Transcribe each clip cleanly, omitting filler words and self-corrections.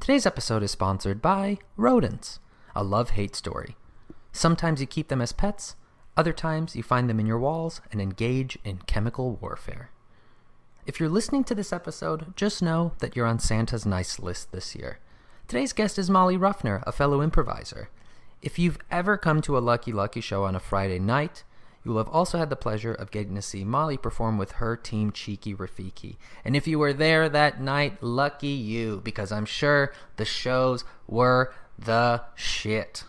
Today's episode is sponsored by Rodents, a love-hate story. Sometimes you keep them as pets, other times you find them in your walls and engage in chemical warfare. If you're listening to this episode, just know that you're on Santa's nice list this year. Today's guest is Molly Ruffner, a fellow improviser. If you've ever come to a Lucky Lucky show on a Friday night, you will have also had the pleasure of getting to see Molly perform with her team Cheeky Rafiki. And if you were there that night, lucky you, because I'm sure the shows were the shit.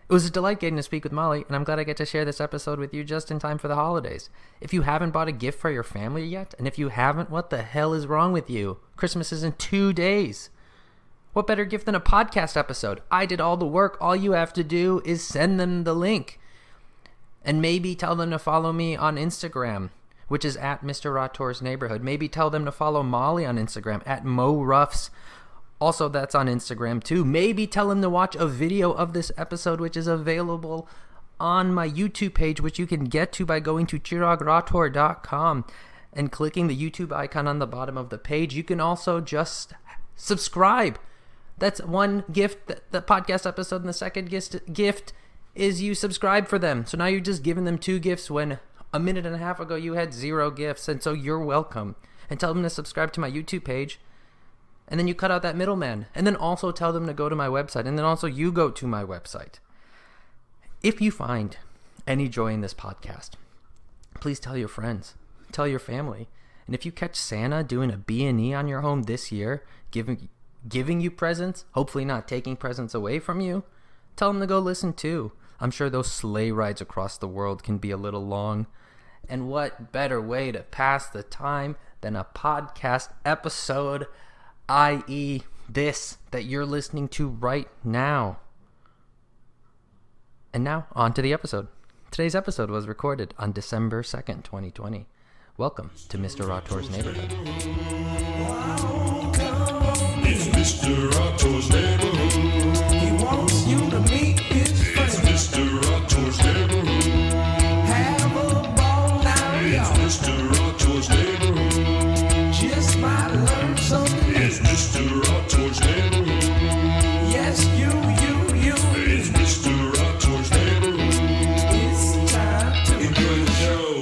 It was a delight getting to speak with Molly, and I'm glad I get to share this episode with you just in time for the holidays. If you haven't bought a gift for your family yet, and if you haven't, what the hell is wrong with you? Christmas is in 2 days. What better gift than a podcast episode? I did all the work. All you have to do is send them the link. And maybe tell them to follow me on Instagram, which is at Mr. Rathor's Neighborhood. Maybe tell them to follow Molly on Instagram at MoRuffs. Also, that's on Instagram too. Maybe tell them to watch a video of this episode, which is available on my YouTube page, which you can get to by going to chiragrathor.com and clicking the YouTube icon on the bottom of the page. You can also just subscribe. That's one gift, the podcast episode, and the second gift is you subscribe for them. So now you're just giving them 2 gifts when a minute and a half ago you had 0 gifts. And so you're welcome. And tell them to subscribe to my YouTube page. And then you cut out that middleman. And then also tell them to go to my website. And then also you go to my website. If you find any joy in this podcast, please tell your friends. Tell your family. And if you catch Santa doing a B&E on your home this year, giving you presents, hopefully not taking presents away from you, tell them to go listen too. I'm sure those sleigh rides across the world can be a little long. And what better way to pass the time than a podcast episode, i.e. this that you're listening to right now. And now, on to the episode. Today's episode was recorded on December 2nd, 2020. Welcome to Mr. Rathor's Neighborhood. It's Mr. Rathor's Neighborhood. He wants you to meet his friends. It's Mr. Rathor's Neighborhood. Have a ball now, y'all. It's Mr. Rathor's Neighborhood. Just might learn something. It's Mr. Rathor's Neighborhood. Yes, you. It's Mr. Rathor's Neighborhood. It's time to enjoy the show.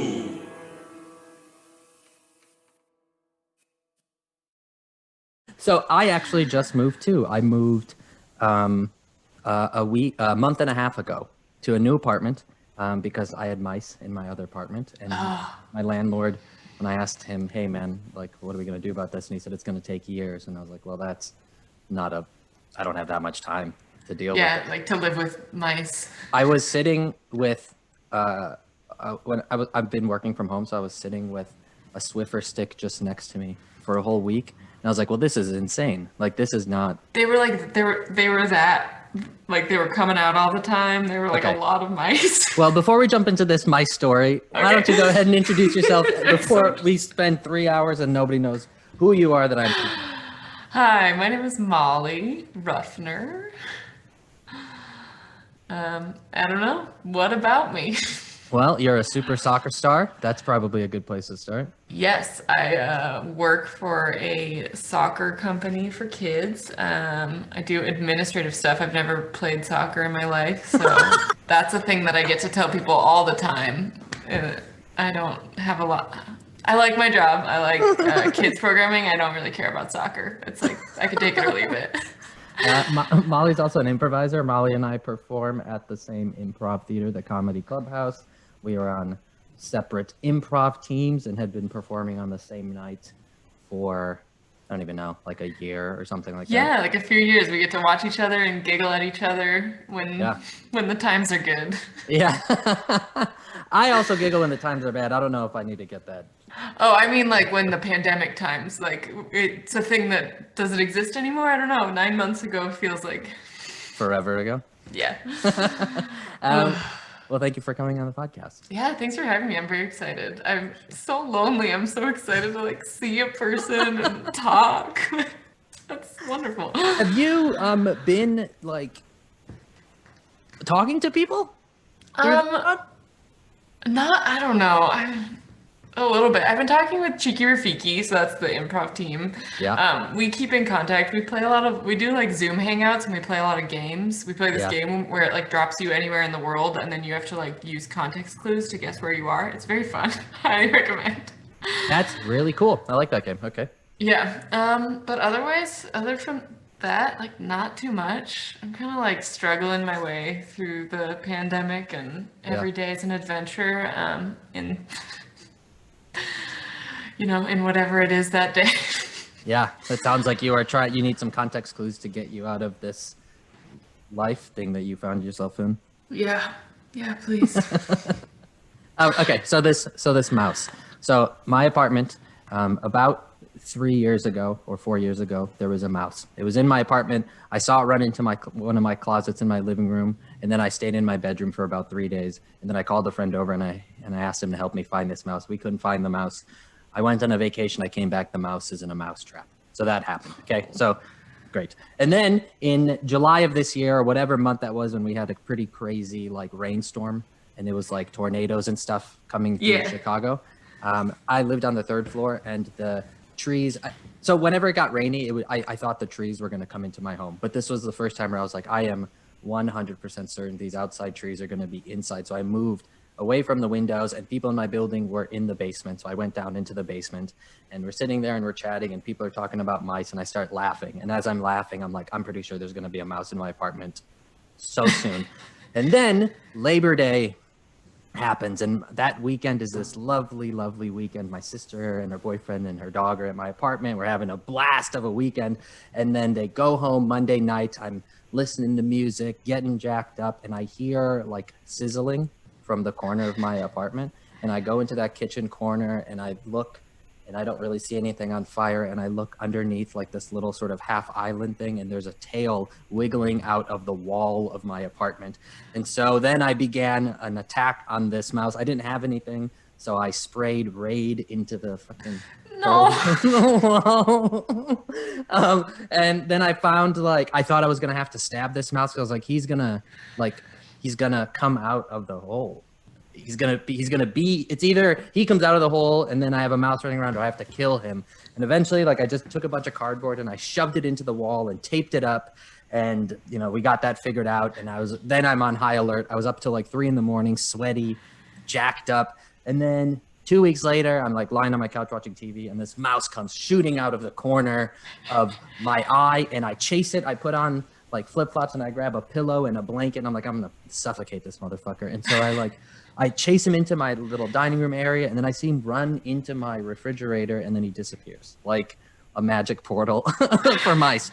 So I actually just moved too. I moved a month and a half ago to a new apartment because I had mice in my other apartment. And my landlord, when I asked him, hey man, like, what are we going to do about this? And he said, it's going to take years. And I was like, well, that's not I don't have that much time to deal with it. Yeah, like to live with mice. I was sitting with, I've been working from home, so I was sitting with a Swiffer stick just next to me for a whole week. And I was like, well, this is insane. Like, this is not. They were coming out all the time. They were like a lot of mice. Well, before we jump into this mice story, why don't you go ahead and introduce yourself before we spend 3 hours and nobody knows who you are that I'm. Hi, my name is Molly Ruffner. I don't know. What about me? Well, you're a super soccer star. That's probably a good place to start. Yes, I work for a soccer company for kids. I do administrative stuff. I've never played soccer in my life, so that's a thing that I get to tell people all the time. I don't have a lot. I like my job. I like kids programming. I don't really care about soccer. It's like I could take it or leave it. Molly's also an improviser. Molly and I perform at the same improv theater, the Comedy Clubhouse. We are on separate improv teams and had been performing on the same night for, I don't even know, like a year or something like that. Yeah, like a few years. We get to watch each other and giggle at each other when the times are good. Yeah. I also giggle when the times are bad. I don't know if I need to get that. Oh, I mean like when the pandemic times, like it's a thing that, does it exist anymore? I don't know. 9 months ago feels like. Forever ago? Yeah. Well, thank you for coming on the podcast. Yeah, thanks for having me. I'm very excited. I'm so lonely. I'm so excited to like see a person and talk. That's wonderful. Have you been like talking to people? I don't know. A little bit. I've been talking with Cheeky Rafiki, so that's the improv team. Yeah. We keep in contact. We do like Zoom hangouts and we play a lot of games. We play this Yeah. game where it like drops you anywhere in the world and then you have to like use context clues to guess where you are. It's very fun. Highly recommend. That's really cool. I like that game. Okay. Yeah. But otherwise, other from that, like not too much. I'm kind of like struggling my way through the pandemic and Yeah. every day is an adventure. In in whatever it is that day. Yeah. It sounds like you need some context clues to get you out of this life thing that you found yourself in. Yeah. Yeah, please. Oh, okay. So this mouse. So my apartment, about 3 years ago or 4 years ago, there was a mouse. It was in my apartment. I saw it run into one of my closets in my living room, and then I stayed in my bedroom for about 3 days. And then I called a friend over and I asked him to help me find this mouse. We couldn't find the mouse. I went on a vacation. I came back. The mouse is in a mouse trap. So that happened. Okay. So great. And then in July of this year, or whatever month that was, when we had a pretty crazy like rainstorm and it was like tornadoes and stuff coming through Yeah. Chicago. I lived on the third floor and the trees. So whenever it got rainy, I thought the trees were going to come into my home. But this was the first time where I was like, I am 100% certain these outside trees are going to be inside. So I moved away from the windows and people in my building were in the basement. So I went down into the basement and we're sitting there and we're chatting and people are talking about mice and I start laughing. And as I'm laughing, I'm like, I'm pretty sure there's going to be a mouse in my apartment so soon. And then Labor Day happens and that weekend is this lovely weekend. My sister and her boyfriend and her dog are at my apartment. We're having a blast of a weekend, and then they go home Monday night. I'm listening to music, getting jacked up, and I hear like sizzling from the corner of my apartment, and I go into that kitchen corner and I look and I don't really see anything on fire, and I look underneath like this little sort of half island thing and there's a tail wiggling out of the wall of my apartment. And so then I began an attack on this mouse. I didn't have anything, so I sprayed Raid into the fucking No. wall. And then I found like I thought I was gonna have to stab this mouse because I was like he's gonna come out of the hole. He's gonna be it's either he comes out of the hole and then I have a mouse running around or I have to kill him. And eventually like I just took a bunch of cardboard and I shoved it into the wall and taped it up, and we got that figured out. And I'm on high alert. I was up till like 3 a.m, sweaty, jacked up, and then 2 weeks later I'm like lying on my couch watching TV and this mouse comes shooting out of the corner of my eye, and I chase it. I put on like flip-flops and I grab a pillow and a blanket and I'm like, I'm gonna suffocate this motherfucker. And so I chase him into my little dining room area, and then I see him run into my refrigerator, and then he disappears like a magic portal for mice.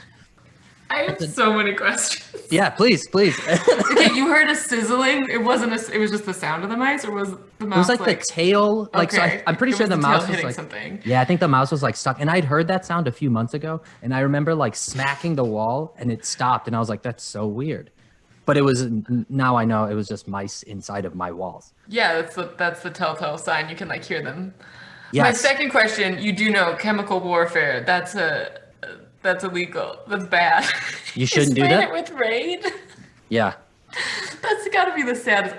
I have so many questions. Yeah, please. Okay, you heard a sizzling. It was just the sound of the mice, or was the mouse It was like the tail, like okay. so I'm pretty It sure was the the tail mouse was hitting like something. Yeah, I think the mouse was like stuck, and I'd heard that sound a few months ago, and I remember like smacking the wall, and it stopped, and I was like, that's so weird. But it was now I know it was just mice inside of my walls. Yeah, that's the telltale sign. You can like hear them. Yes. My second question, you do know chemical warfare. That's illegal. That's bad. You shouldn't do sprayed that? it with Raid. Yeah. That's got to be the saddest.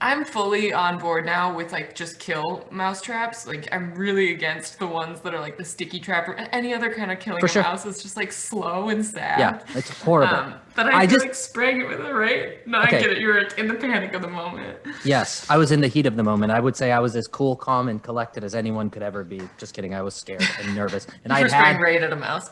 I'm fully on board now with like just kill mouse traps. Like I'm really against the ones that are like the sticky trap or any other kind of killing For a sure. mouse. It's just like slow and sad. Yeah, it's horrible. But I feel just like spraying it with a Raid. No, Okay. I get it. You're in the panic of the moment. Yes, I was in the heat of the moment. I would say I was as cool, calm, and collected as anyone could ever be. Just kidding. I was scared and nervous. And For spraying Raid at a mouse.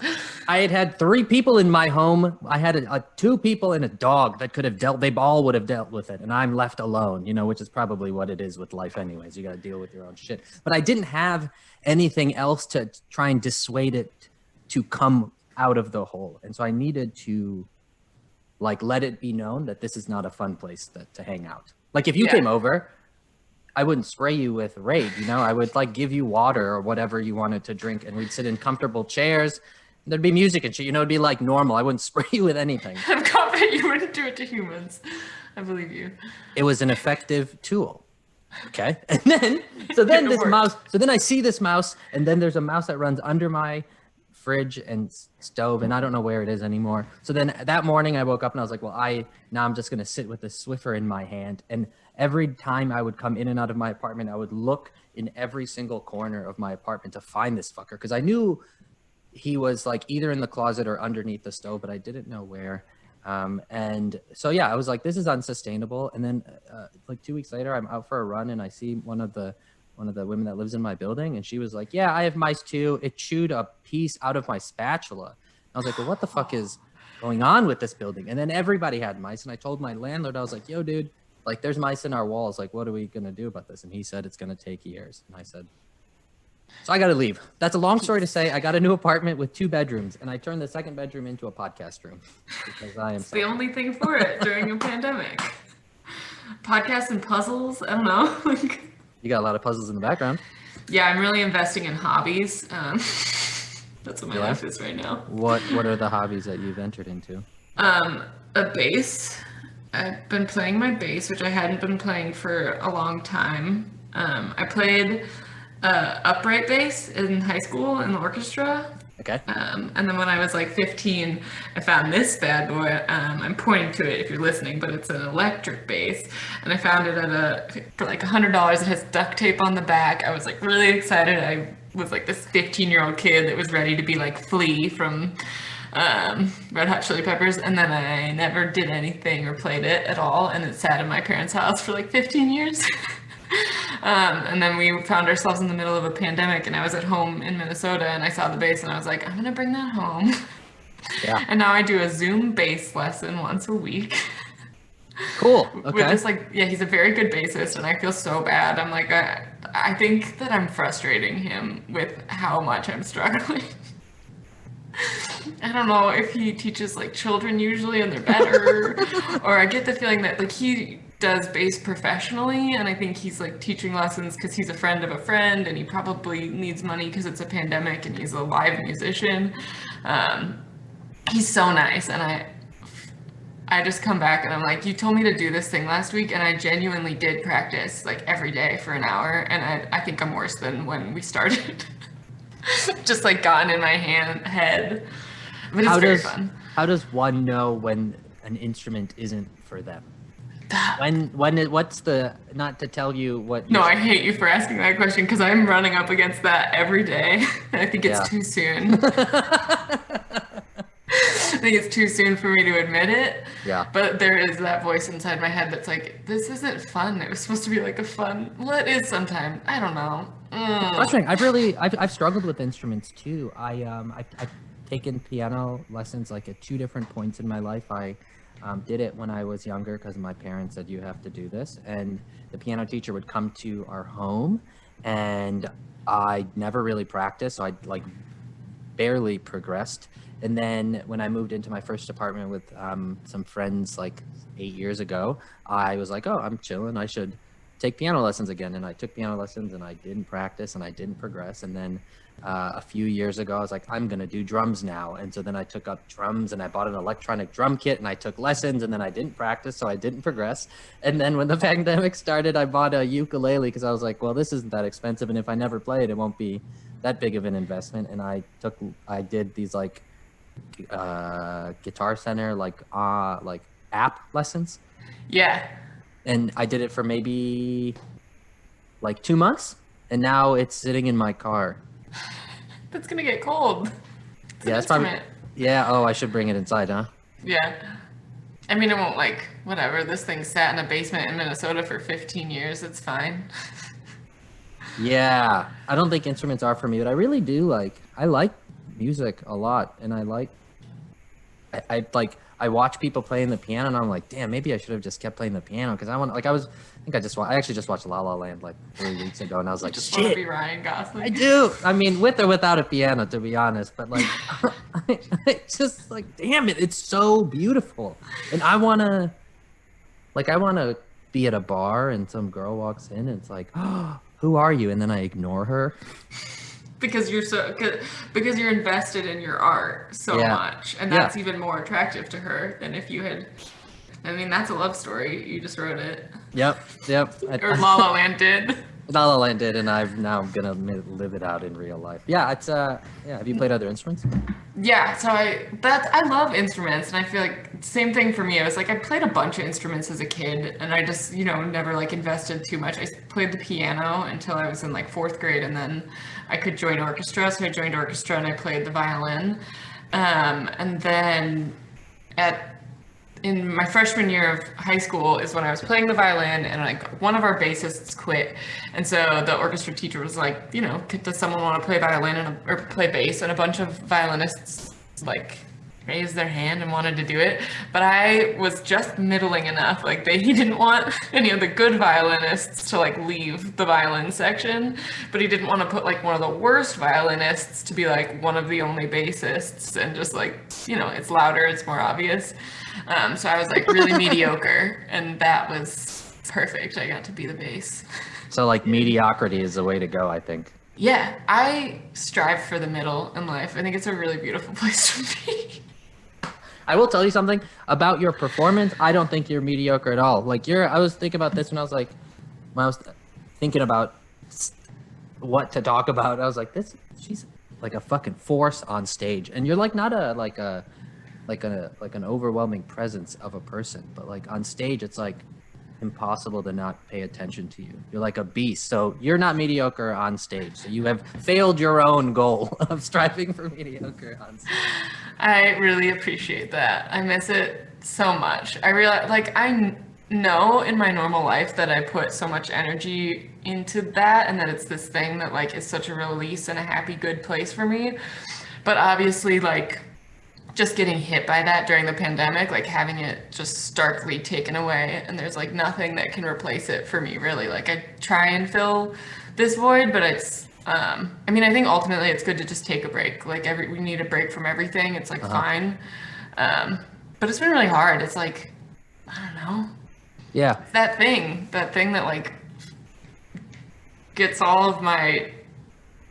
I had 3 people in my home. I had 2 people and a dog that could have they all would have dealt with it. And I'm left alone, which is probably what it is with life anyways. You got to deal with your own shit. But I didn't have anything else to try and dissuade it to come out of the hole. And so I needed to like let it be known that this is not a fun place to hang out. Like if you Yeah. came over, I wouldn't spray you with Raid, I would like give you water or whatever you wanted to drink, and we'd sit in comfortable chairs. There'd be music and shit, it'd be like normal. I wouldn't spray you with anything. I'm confident you wouldn't do it to humans. I believe you. It was an effective tool. Okay. And then, so then It this worked. mouse, so then I see this mouse, and then there's a mouse that runs under my fridge and stove, and I don't know where it is anymore. So then that morning I woke up and I was like, well, now I'm just going to sit with the Swiffer in my hand. And every time I would come in and out of my apartment, I would look in every single corner of my apartment to find this fucker, because I knew he was like either in the closet or underneath the stove, but I didn't know where. And so, yeah, I was like, this is unsustainable. And then like 2 weeks later, I'm out for a run and I see one of the women that lives in my building. And she was like, yeah, I have mice too. It chewed a piece out of my spatula. I was like, well, what the fuck is going on with this building? And then everybody had mice. And I told my landlord, I was like, yo, dude, like there's mice in our walls. Like, what are we going to do about this? And he said, it's going to take years. And I said, so I got to leave. That's a long story to say. I got a new apartment with 2 bedrooms, and I turned the second bedroom into a podcast room because I am. It's the only thing for it during a pandemic. Podcasts and puzzles. I don't know. You got a lot of puzzles in the background. Yeah, I'm really investing in hobbies. That's what my life is right now. What are the hobbies that you've entered into? A bass. I've been playing my bass, which I hadn't been playing for a long time. I played upright bass in high school in the orchestra. Okay. And then when I was like 15, I found this bad boy. I'm pointing to it if you're listening, but it's an electric bass. And I found it for like $100. It has duct tape on the back. I was like really excited. I was like this 15-year-old kid that was ready to be like Flea from Red Hot Chili Peppers. And then I never did anything or played it at all. And it sat in my parents' house for like 15 years. And then we found ourselves in the middle of a pandemic, and I was at home in Minnesota, and I saw the bass, and I was like, I'm gonna bring that home. Yeah. And now I do a Zoom bass lesson once a week. Cool. Okay. With this, like, yeah, he's a very good bassist, and I feel so bad. I'm like, I think that I'm frustrating him with how much I'm struggling. I don't know if he teaches like children usually, and they're better, or I get the feeling that like he does bass professionally, and I think he's like teaching lessons because he's a friend of a friend, and he probably needs money because it's a pandemic, and he's a live musician. He's so nice, and I just come back and I'm like, you told me to do this thing last week, and I genuinely did practice like every day for an hour, and I think I'm worse than when we started. Just like gotten in my head, but it's very fun. How does one know when an instrument isn't for them? What's the, not to tell you what. No, I hate you for asking that question because I'm running up against that every day. I think it's too soon. I think it's too soon for me to admit it. Yeah. But there is that voice inside my head that's like, this isn't fun. It was supposed to be like a fun. Well, it is sometimes. I don't know. Frustrating. I've struggled with instruments too. I've taken piano lessons like at 2 different points in my life. I did it when I was younger because my parents said you have to do this, and the piano teacher would come to our home, and I never really practiced, so I like barely progressed. And then when I moved into my first apartment with some friends like 8 years ago, I was like, oh, I'm chilling, I should take piano lessons again. And I took piano lessons, and I didn't practice, and I didn't progress. And then a few years ago, I was like, I'm gonna do drums now. And so then I took up drums, and I bought an electronic drum kit, and I took lessons, and then I didn't practice, so I didn't progress. And then when the pandemic started, I bought a ukulele because I was like, well, this isn't that expensive, and if I never play it, it won't be that big of an investment. And I did these like Guitar Center like app lessons. Yeah. And I did it for maybe like 2 months, and now it's sitting in my car. That's gonna get cold. Yeah, that's probably. Yeah. Oh, I should bring it inside, huh? Yeah. I mean, it won't like whatever. This thing sat in a basement in Minnesota for 15 years. It's fine. Yeah, I don't think instruments are for me, but I really do like. I like music a lot, and I watch people playing the piano, and I'm like, damn, maybe I should have just kept playing the piano because I want. Like I actually just watched La La Land like 3 weeks ago, and I was like, just want to be Ryan Gosling. I do. I mean, with or without a piano, to be honest. But like, I just like, damn it, it's so beautiful, and I wanna be at a bar, and some girl walks in, and it's like, oh, who are you? And then I ignore her. Because you're invested in your art so much, and that's even more attractive to her than if you had. I mean, that's a love story. You just wrote it. Yep. Or La La Land did. La La Land did, and I'm now gonna live it out in real life. Yeah, it's Have you played other instruments? Yeah, so I love instruments, and I feel like same thing for me. I was like I played a bunch of instruments as a kid, and I just never like invested too much. I played the piano until I was in like fourth grade, and then I could join orchestra, so I joined orchestra and I played the violin, and then in my freshman year of high school is when I was playing the violin, and like one of our bassists quit, and so the orchestra teacher was like, does someone want to play violin or play bass? And a bunch of violinists like raised their hand and wanted to do it, but I was just middling enough. Like he didn't want any of the good violinists to like leave the violin section, but he didn't want to put like one of the worst violinists to be like one of the only bassists, and just like it's louder, it's more obvious. So I was like really mediocre, and that was perfect. I got to be the bass. So like mediocrity is the way to go, I think. Yeah, I strive for the middle in life. I think it's a really beautiful place to be. I will tell you something about your performance. I don't think you're mediocre at all. Like I was thinking about this when I was thinking about what to talk about. I was like, she's like a fucking force on stage, and you're like not an overwhelming presence of a person, but like on stage, it's like impossible to not pay attention to you. You're like a beast. So you're not mediocre on stage. So you have failed your own goal of striving for mediocre on stage. I really appreciate that. I miss it so much. I realize, like, I know in my normal life that I put so much energy into that, and that it's this thing that like is such a release and a happy, good place for me. But obviously, like, just getting hit by that during the pandemic, like having it just starkly taken away, and there's like nothing that can replace it for me, really. Like I try and fill this void, but it's I think ultimately it's good to just take a break. Like we need a break from everything. It's like fine. But it's been really hard. It's like, I don't know. Yeah. That thing that like gets all of my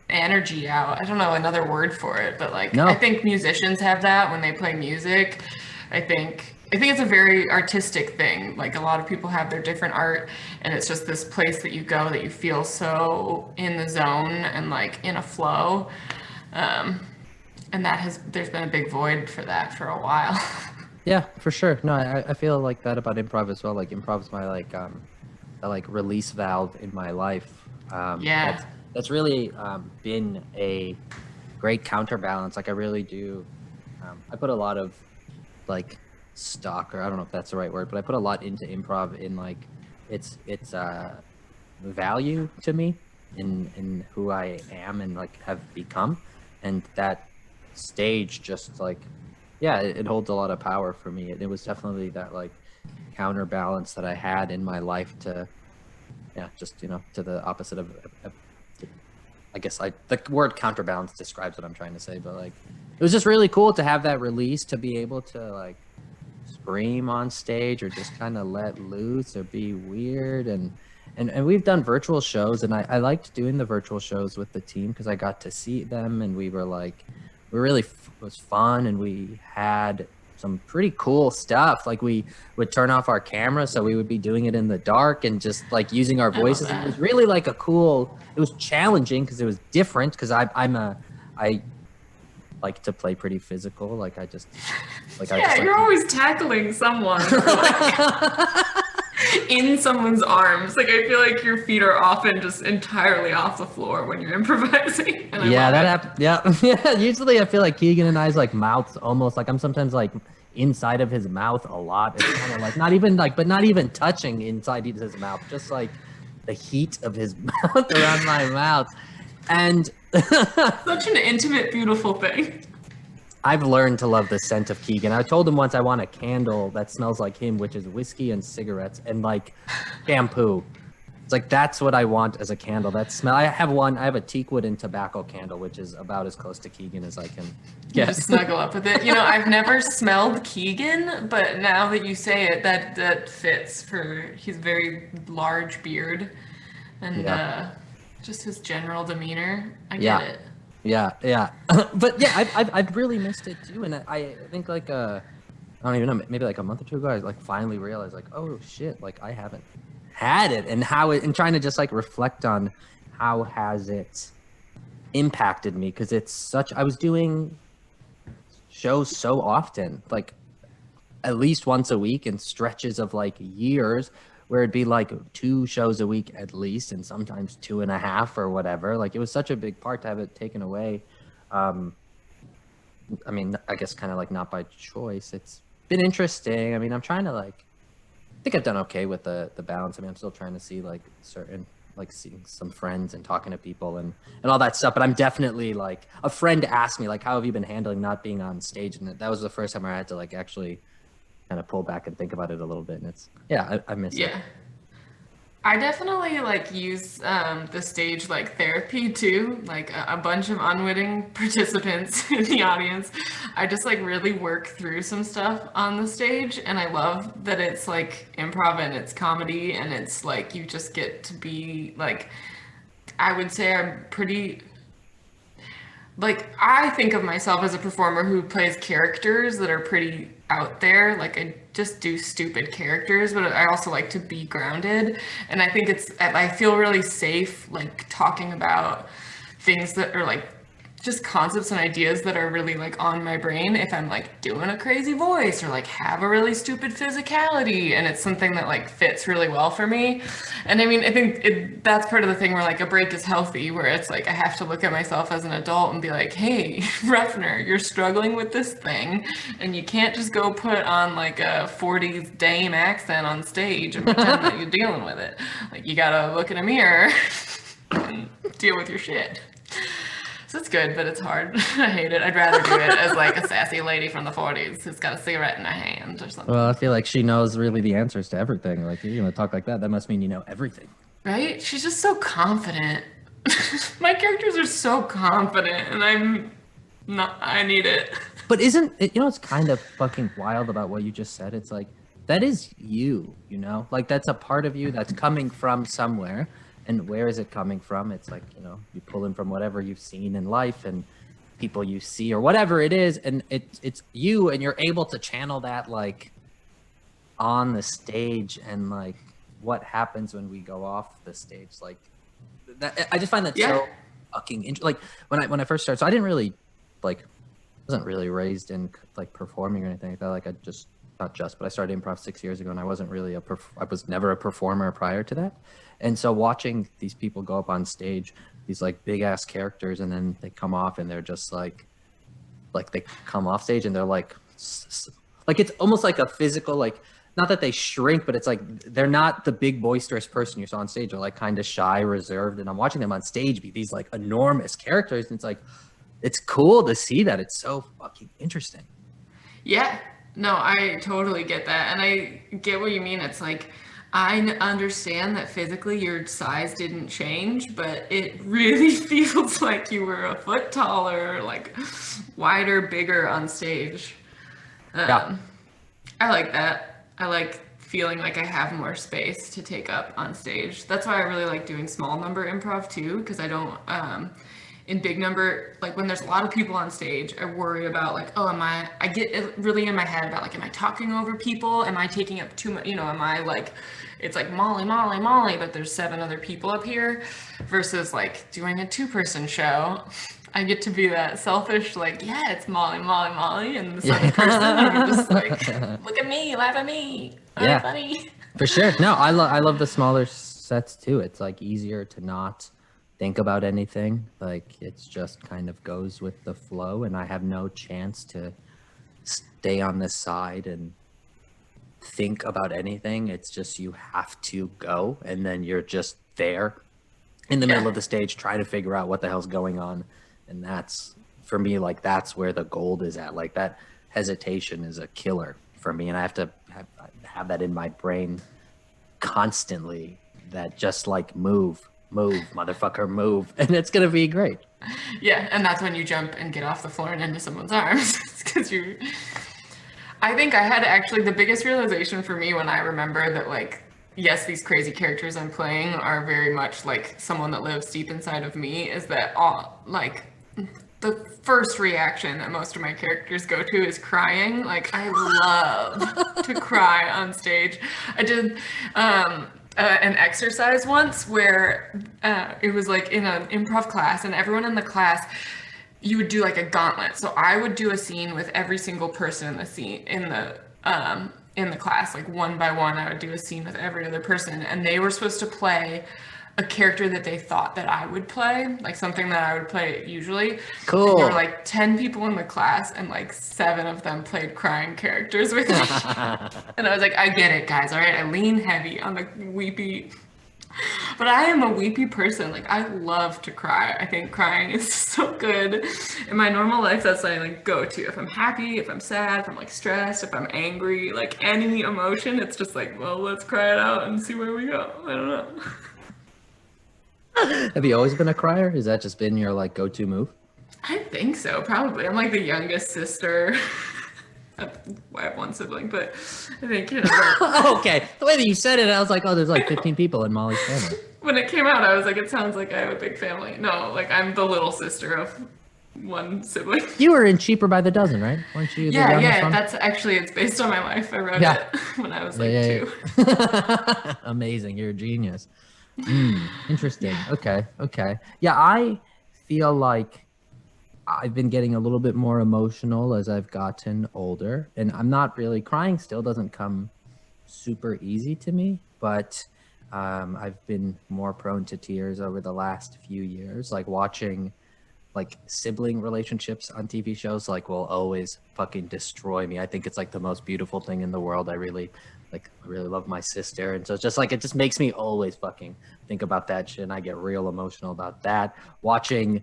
energy out. I don't know another word for it, but like no. I think musicians have that when they play music. I think it's a very artistic thing. Like a lot of people have their different art, and it's just this place that you go that you feel so in the zone and like in a flow. And there's been a big void for that for a while. Yeah, for sure. No, I feel like that about improv as well. Like improv's my like release valve in my life. Yeah. That's really been a great counterbalance. Like I really do. I put a lot of like stock, or I don't know if that's the right word, but I put a lot into improv in like its value to me in who I am and like have become, and that stage just like it holds a lot of power for me. It was definitely that like counterbalance that I had in my life to to the opposite of I guess the word counterbalance describes what I'm trying to say, but like it was just really cool to have that release, to be able to like scream on stage or just kind of let loose or be weird. And we've done virtual shows, and I liked doing the virtual shows with the team because I got to see them, and it was fun, and we had some pretty cool stuff. Like we would turn off our camera, so we would be doing it in the dark and just like using our voices. It was really like it was challenging because it was different, because I like to play pretty physical. Like I just you're always tackling someone in someone's arms. Like I feel like your feet are often just entirely off the floor when you're improvising. Yeah, that happens. Yeah. Usually I feel like Keegan and I's like mouths almost like I'm sometimes like inside of his mouth a lot. It's kind of like not even touching inside his mouth, just like the heat of his mouth around my mouth. And such an intimate, beautiful thing. I've learned to love the scent of Keegan. I told him once I want a candle that smells like him, which is whiskey and cigarettes and like shampoo. It's like, that's what I want as a candle. That smell. I have a teakwood and tobacco candle, which is about as close to Keegan as I can get. Just snuggle up with it. I've never smelled Keegan, but now that you say it, that fits for his very large beard and just his general demeanor. I get it. Yeah. But yeah, I've really missed it too. And I think like, I don't even know, maybe like a month or two ago, I like finally realized like, oh shit, like I haven't had it and how it, and trying to just like reflect on how has it impacted me, because it's such, I was doing shows so often, like at least once a week in stretches of like years, where it'd be like 2 shows a week at least, and sometimes 2.5 or whatever. Like it was such a big part to have it taken away. I mean, I guess kind of like not by choice. It's been interesting. I mean, I'm trying to like, I think I've done okay with the balance. I mean, I'm still trying to see like certain, like seeing some friends and talking to people and all that stuff. But I'm definitely like, a friend asked me like, how have you been handling not being on stage? And that was the first time I had to like actually kind of pull back and think about it a little bit. And it's, yeah, I miss it. I definitely like use the stage like therapy too, like a bunch of unwitting participants in the audience. I just like really work through some stuff on the stage, and I love that it's like improv and it's comedy and it's like you just get to be like, I would say I'm pretty, like I think of myself as a performer who plays characters that are pretty out there. Like I just do stupid characters, but I also like to be grounded. And I think I feel really safe like talking about things that are like just concepts and ideas that are really like on my brain if I'm like doing a crazy voice or like have a really stupid physicality, and it's something that like fits really well for me. And I mean, I think that's part of the thing where like a break is healthy, where it's like I have to look at myself as an adult and be like, hey, Ruffner, you're struggling with this thing, and you can't just go put on like a 40s dame accent on stage and pretend that you're dealing with it. Like you gotta look in a mirror and deal with your shit. So it's good, but it's hard. I hate it. I'd rather do it as like a sassy lady from the 40s who's got a cigarette in her hand or something. Well, I feel like she knows really the answers to everything. Like, you're gonna talk like that, that must mean you know everything. Right? She's just so confident. My characters are so confident, and I'm not, I need it. But isn't it, you know, it's kind of fucking wild about what you just said. It's like, that is you, you know? Like, that's a part of you that's coming from somewhere. And where is it coming from? It's like, you know, you pull in from whatever you've seen in life and people you see or whatever it is. And it's you, and you're able to channel that like on the stage, and like what happens when we go off the stage. Like that, I just find that so fucking interesting. Like when I first started, so I didn't really like, wasn't really raised in like performing or anything like that. Like I just, not just, but I started improv 6 years ago, and I wasn't really I was never a performer prior to that. And so watching these people go up on stage, these like big ass characters, and then they come off and they're just like they come off stage and they're like it's almost like a physical, like, not that they shrink, but it's like they're not the big boisterous person you saw on stage. They're like kind of shy, reserved, and I'm watching them on stage be these like enormous characters, and it's like, it's cool to see that. It's so fucking interesting. Yeah, no, I totally get that. And I get what you mean. It's like, I understand that physically your size didn't change, but it really feels like you were a foot taller, like wider, bigger on stage. Yeah. I like that. I like feeling like I have more space to take up on stage. That's why I really like doing small number improv too, because I don't, in big number, like when there's a lot of people on stage, I worry about like, oh, I get really in my head about like, am I talking over people? Am I taking up too much, you know, am I like, it's like Molly, Molly, Molly, but there's 7 other people up here, versus like doing a 2-person show. I get to be that selfish, like, yeah, it's Molly, Molly, Molly, and this other person, I'm just like, look at me, laugh at me, I'm funny. For sure. No, I love the smaller sets too. It's like easier to not think about anything. Like it's just kind of goes with the flow, and I have no chance to stay on this side and think about anything. It's just, you have to go, and then you're just there in the middle of the stage trying to figure out what the hell's going on. And that's, for me, like that's where the gold is at. Like that hesitation is a killer for me, and I have to have that in my brain constantly, that just like move, motherfucker, move, and it's gonna be great. Yeah, and that's when you jump and get off the floor and into someone's arms, because I think I had actually the biggest realization for me when I remember that, like, yes, these crazy characters I'm playing are very much like someone that lives deep inside of me, is that all, like, the first reaction that most of my characters go to is crying. Like, I love to cry on stage. I an exercise once where it was like in an improv class, and everyone in the class, you would do like a gauntlet. So I would do a scene with every single person in the scene in the class, like one by one. I would do a scene with every other person, and they were supposed to play a character that they thought that I would play, like something that I would play usually. Cool. And there were like 10 people in the class, and like 7 of them played crying characters with me. And I was like, I get it, guys. All right, I lean heavy on the weepy. But I am a weepy person. Like, I love to cry. I think crying is so good. In my normal life, that's what I like go to. If I'm happy, if I'm sad, if I'm like stressed, if I'm angry, like any emotion, it's just like, well, let's cry it out and see where we go. I don't know. Have you always been a crier? Has that just been your like go-to move? I think so, probably. I'm like the youngest sister. I have one sibling, but I think, you know. Okay. The way that you said it, I was like, oh, there's like 15 people in Molly's family. When it came out, I was like, it sounds like I have a big family. No, like I'm the little sister of one sibling. You were in Cheaper by the Dozen, right? Weren't you? Yeah. That's actually, it's based on my life. I wrote it when I was like 2. Amazing. You're a genius. Interesting. Okay. Yeah, I feel like I've been getting a little bit more emotional as I've gotten older, and I'm not really crying. Still doesn't come super easy to me, but I've been more prone to tears over the last few years. Like watching like sibling relationships on TV shows like will always fucking destroy me. I think it's like the most beautiful thing in the world. I really love my sister, and so it's just like it just makes me always fucking think about that shit, and I get real emotional about that. Watching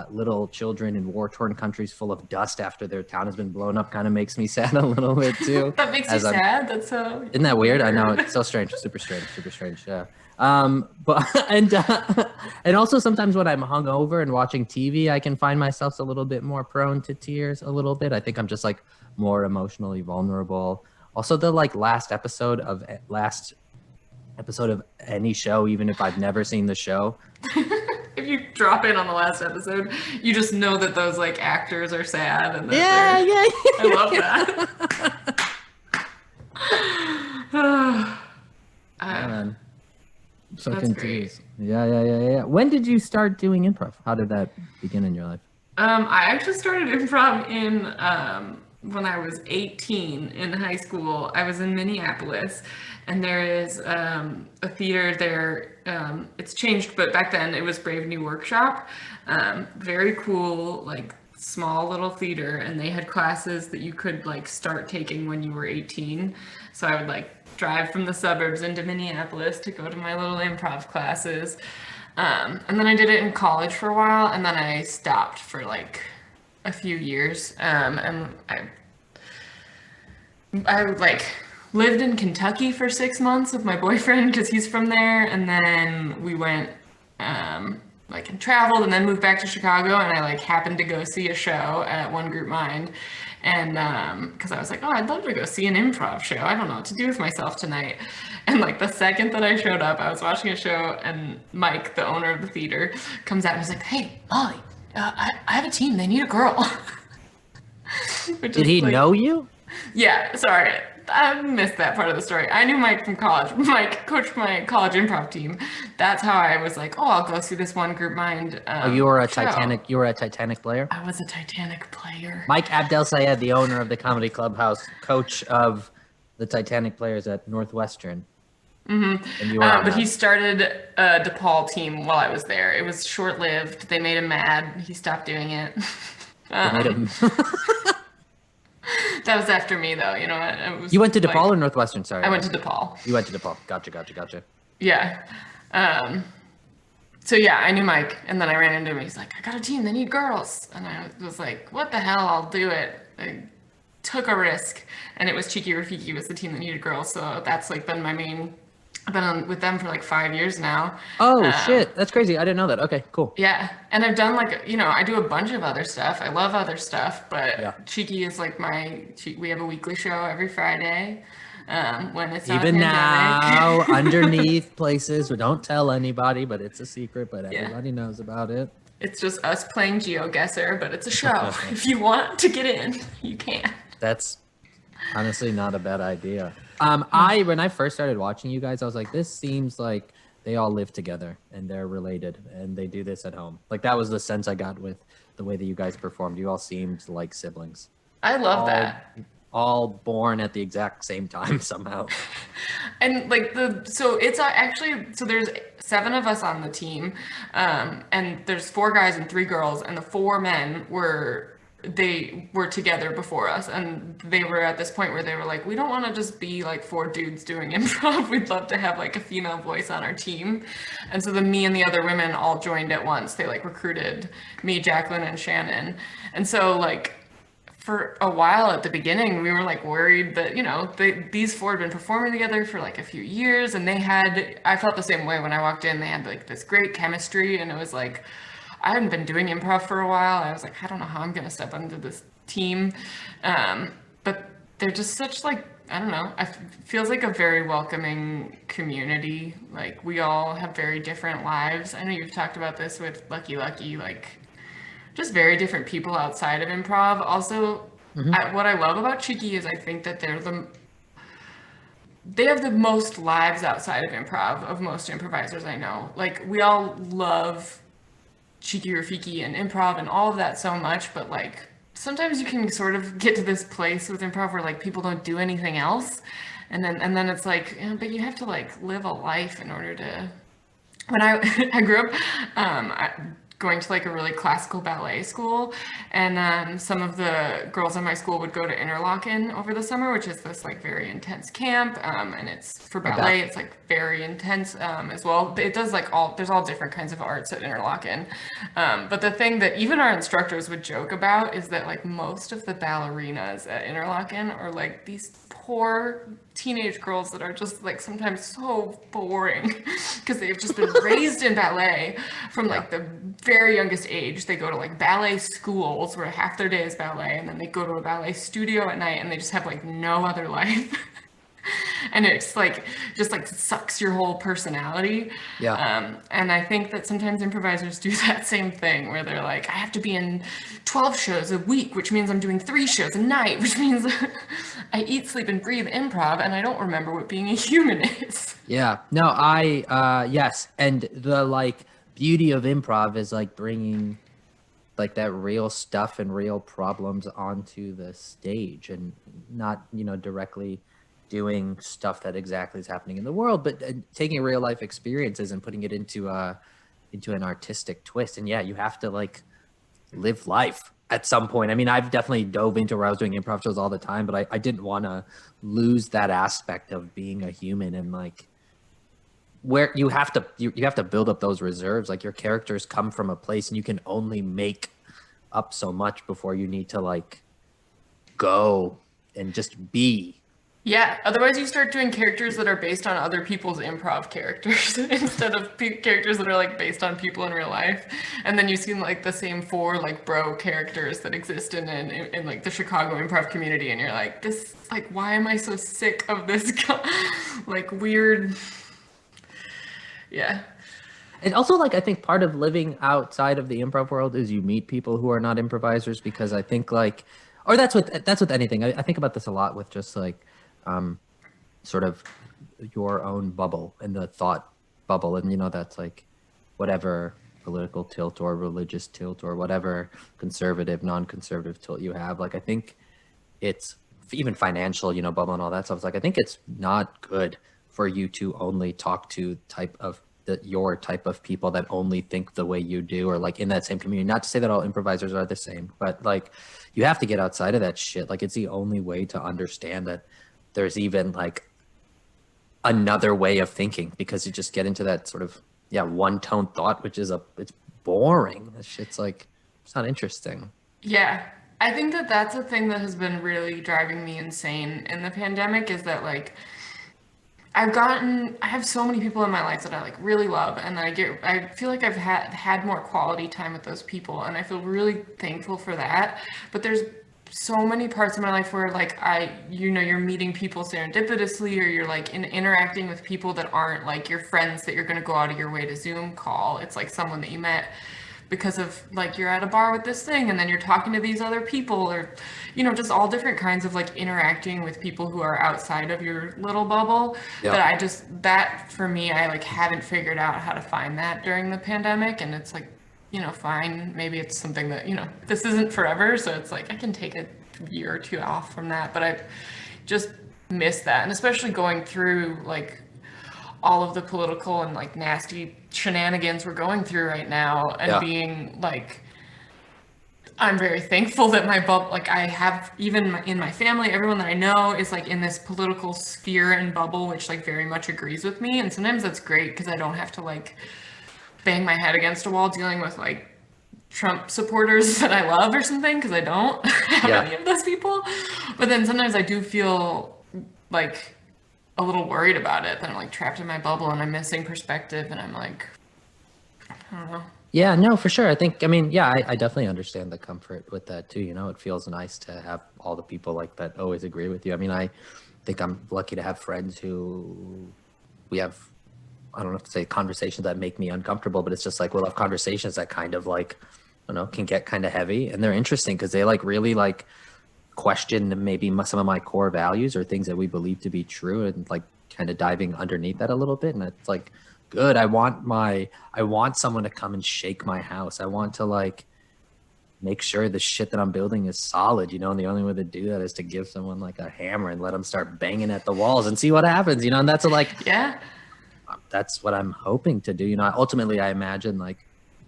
little children in war-torn countries full of dust after their town has been blown up kind of makes me sad a little bit too. That makes you sad? That's so... Isn't that weird? I know, it's so strange. Super strange, yeah. But and also sometimes when I'm hungover and watching TV, I can find myself a little bit more prone to tears a little bit. I think I'm just like more emotionally vulnerable. Also, the like last episode of any show, even if I've never seen the show. If you drop in on the last episode, you just know that those like actors are sad and yeah. I love that. Man. That's great. Yeah. When did you start doing improv? How did that begin in your life? I actually started improv in when I was 18 in high school. I was in Minneapolis, and there is a theater there. It's changed, but back then it was Brave New Workshop. Very cool, like small little theater, and they had classes that you could like start taking when you were 18. So I would like drive from the suburbs into Minneapolis to go to my little improv classes. And then I did it in college for a while, and then I stopped for like a few years. And I like lived in Kentucky for 6 months with my boyfriend because he's from there, and then we went like and traveled, and then moved back to Chicago, and I like happened to go see a show at One Group Mind, and because I was like, oh, I'd love to go see an improv show. I don't know what to do with myself tonight. And like the second that I showed up, I was watching a show, and Mike, the owner of the theater, comes out and was like, hey, Molly, I have a team. They need a girl. Did he know you? Yeah, sorry. I missed that part of the story. I knew Mike from college. Mike coached my college improv team. That's how I was like, oh, I'll go see this One Group Mind. You were a show. Titanic. You were a Titanic player. I was a Titanic player. Mike Abdel Sayed, the owner of the Comedy Clubhouse, coach of the Titanic players at Northwestern. Mm-hmm. And you were but he started a DePaul team while I was there. It was short-lived. They made him mad. He stopped doing it. That was after me, though. You know, it was. You went to like, DePaul or Northwestern? Sorry, I went to DePaul. You went to DePaul. Gotcha. Yeah. So yeah, I knew Mike, and then I ran into him. He's like, I got a team. They need girls, and I was like, what the hell? I'll do it. I took a risk, and it was Cheeky Rafiki was the team that needed girls. So that's like been my main. I've been on with them for like 5 years now. Oh shit, that's crazy. I didn't know that. Okay, cool. Yeah, and I've done like, you know, I do a bunch of other stuff. I love other stuff, but Yeah. Cheeky is like we have a weekly show every Friday. When it's not Even a pandemic. now, underneath places, we don't tell anybody, but it's a secret, but everybody knows about it. It's just us playing GeoGuessr, but it's a show. If you want to get in, you can. That's honestly not a bad idea. When I first started watching you guys, I was like, this seems like they all live together and they're related and they do this at home. Like that was the sense I got with the way that you guys performed. You all seemed like siblings. I love all, that. all born at the exact same time somehow. And like so it's actually, so there's 7 of us on the team, and there's 4 guys and 3 girls, and the 4 men they were together before us, and they were at this point where they were like, we don't want to just be like 4 dudes doing improv. We'd love to have like a female voice on our team. And so me and the other women all joined at once. They like recruited me, Jacqueline, and Shannon. And so like for a while at the beginning, we were like worried that, these 4 had been performing together for like a few years, and I felt the same way when I walked in. They had like this great chemistry, and it was like, I hadn't been doing improv for a while. I was like, I don't know how I'm going to step into this team. But they're just such like, I don't know, it feels like a very welcoming community. Like we all have very different lives. I know you've talked about this with Lucky Lucky, like just very different people outside of improv. Also, what I love about Cheeky is I think that they have the most lives outside of improv of most improvisers I know. Like we all love Cheeky Rafiki and improv and all of that so much, but like sometimes you can sort of get to this place with improv where like people don't do anything else, and then it's like, but you have to like live a life in order to. When I grew up, going to like a really classical ballet school, and some of the girls in my school would go to Interlaken over the summer, which is this like very intense camp, and it's for ballet. It's like very intense as well. It does like there's all different kinds of arts at Interlaken, but the thing that even our instructors would joke about is that like most of the ballerinas at Interlaken are like these poor teenage girls that are just like sometimes so boring because they've just been raised in ballet from like the very youngest age. They go to like ballet schools where half their day is ballet, and then they go to a ballet studio at night, and they just have like no other life. And it's like just like sucks your whole personality. And I think that sometimes improvisers do that same thing where they're like, I have to be in 12 shows a week, which means I'm doing 3 shows a night, which means I eat, sleep, and breathe improv, and I don't remember what being a human is. Yeah. No, yes. And the like beauty of improv is like bringing like that real stuff and real problems onto the stage, and not, directly doing stuff that exactly is happening in the world, but taking real life experiences and putting it into an artistic twist. And yeah, you have to like live life at some point. I mean, I've definitely dove into where I was doing improv shows all the time, but I didn't want to lose that aspect of being a human, and like where you have to build up those reserves. Like your characters come from a place, and you can only make up so much before you need to like go and just be. Yeah, otherwise you start doing characters that are based on other people's improv characters instead of characters that are like based on people in real life. And then you see like the same 4 like bro characters that exist in like the Chicago improv community, and you're like, this, like, why am I so sick of this like weird. Yeah. And also, like, I think part of living outside of the improv world is you meet people who are not improvisers, because I think like, or that's with anything. I think about this a lot with just like sort of your own bubble and the thought bubble, and that's like whatever political tilt or religious tilt or whatever conservative, non-conservative tilt you have. Like I think it's even financial, bubble and all that stuff. It's like I think it's not good for you to only talk to your type of people that only think the way you do, or like in that same community. Not to say that all improvisers are the same, but like you have to get outside of that shit. Like it's the only way to understand that there's even like another way of thinking, because you just get into that sort of one tone thought, which is it's boring. That shit's like, it's not interesting. Yeah, I think that that's a thing that has been really driving me insane in the pandemic, is that like I have so many people in my life that I like really love, and I feel like I've had more quality time with those people, and I feel really thankful for that. But there's so many parts of my life where like you're meeting people serendipitously, or you're like interacting with people that aren't like your friends that you're going to go out of your way to Zoom call. It's like someone that you met because of like you're at a bar with this thing and then you're talking to these other people, or just all different kinds of like interacting with people who are outside of your little bubble. Yeah. That for me, I like haven't figured out how to find that during the pandemic. And it's like, fine, maybe it's something that, this isn't forever, so it's like I can take a year or two off from that, but I just miss that. And especially going through like all of the political and like nasty shenanigans we're going through right now, and being like, I'm very thankful that my bubble, like I have, even in my family, everyone that I know is like in this political sphere and bubble, which like very much agrees with me. And sometimes that's great because I don't have to like bang my head against a wall dealing with like Trump supporters that I love or something, because I don't have any of those people. But then sometimes I do feel like a little worried about it, that I'm like trapped in my bubble and I'm missing perspective, and I'm like, I don't know. Yeah, no, for sure. I definitely understand the comfort with that too. It feels nice to have all the people like that always agree with you. I mean, I think I'm lucky to have friends who we have, I don't know if to say conversations that make me uncomfortable, but it's just like we'll have conversations that kind of like, I don't know, can get kind of heavy, and they're interesting because they like really like question maybe some of my core values or things that we believe to be true, and like kind of diving underneath that a little bit. And it's like, good. I want someone to come and shake my house. I want to like make sure the shit that I'm building is solid, and the only way to do that is to give someone like a hammer and let them start banging at the walls and see what happens, and that's that's what I'm hoping to do. Ultimately I imagine like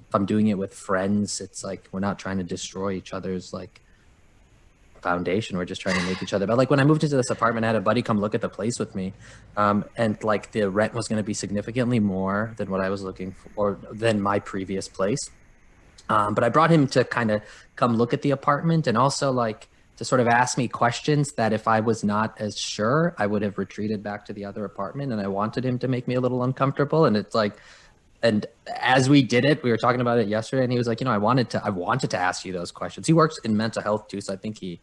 if I'm doing it with friends, it's like we're not trying to destroy each other's like foundation. We're just trying to make each other. But like when I moved into this apartment, I had a buddy come look at the place with me, and like the rent was going to be significantly more than what I was looking for, or than my previous place. But I brought him to kind of come look at the apartment, and also like to sort of ask me questions that if I was not as sure, I would have retreated back to the other apartment. And I wanted him to make me a little uncomfortable. And it's like, and as we did it, we were talking about it yesterday, and he was like, I wanted to ask you those questions. He works in mental health too, so I think he,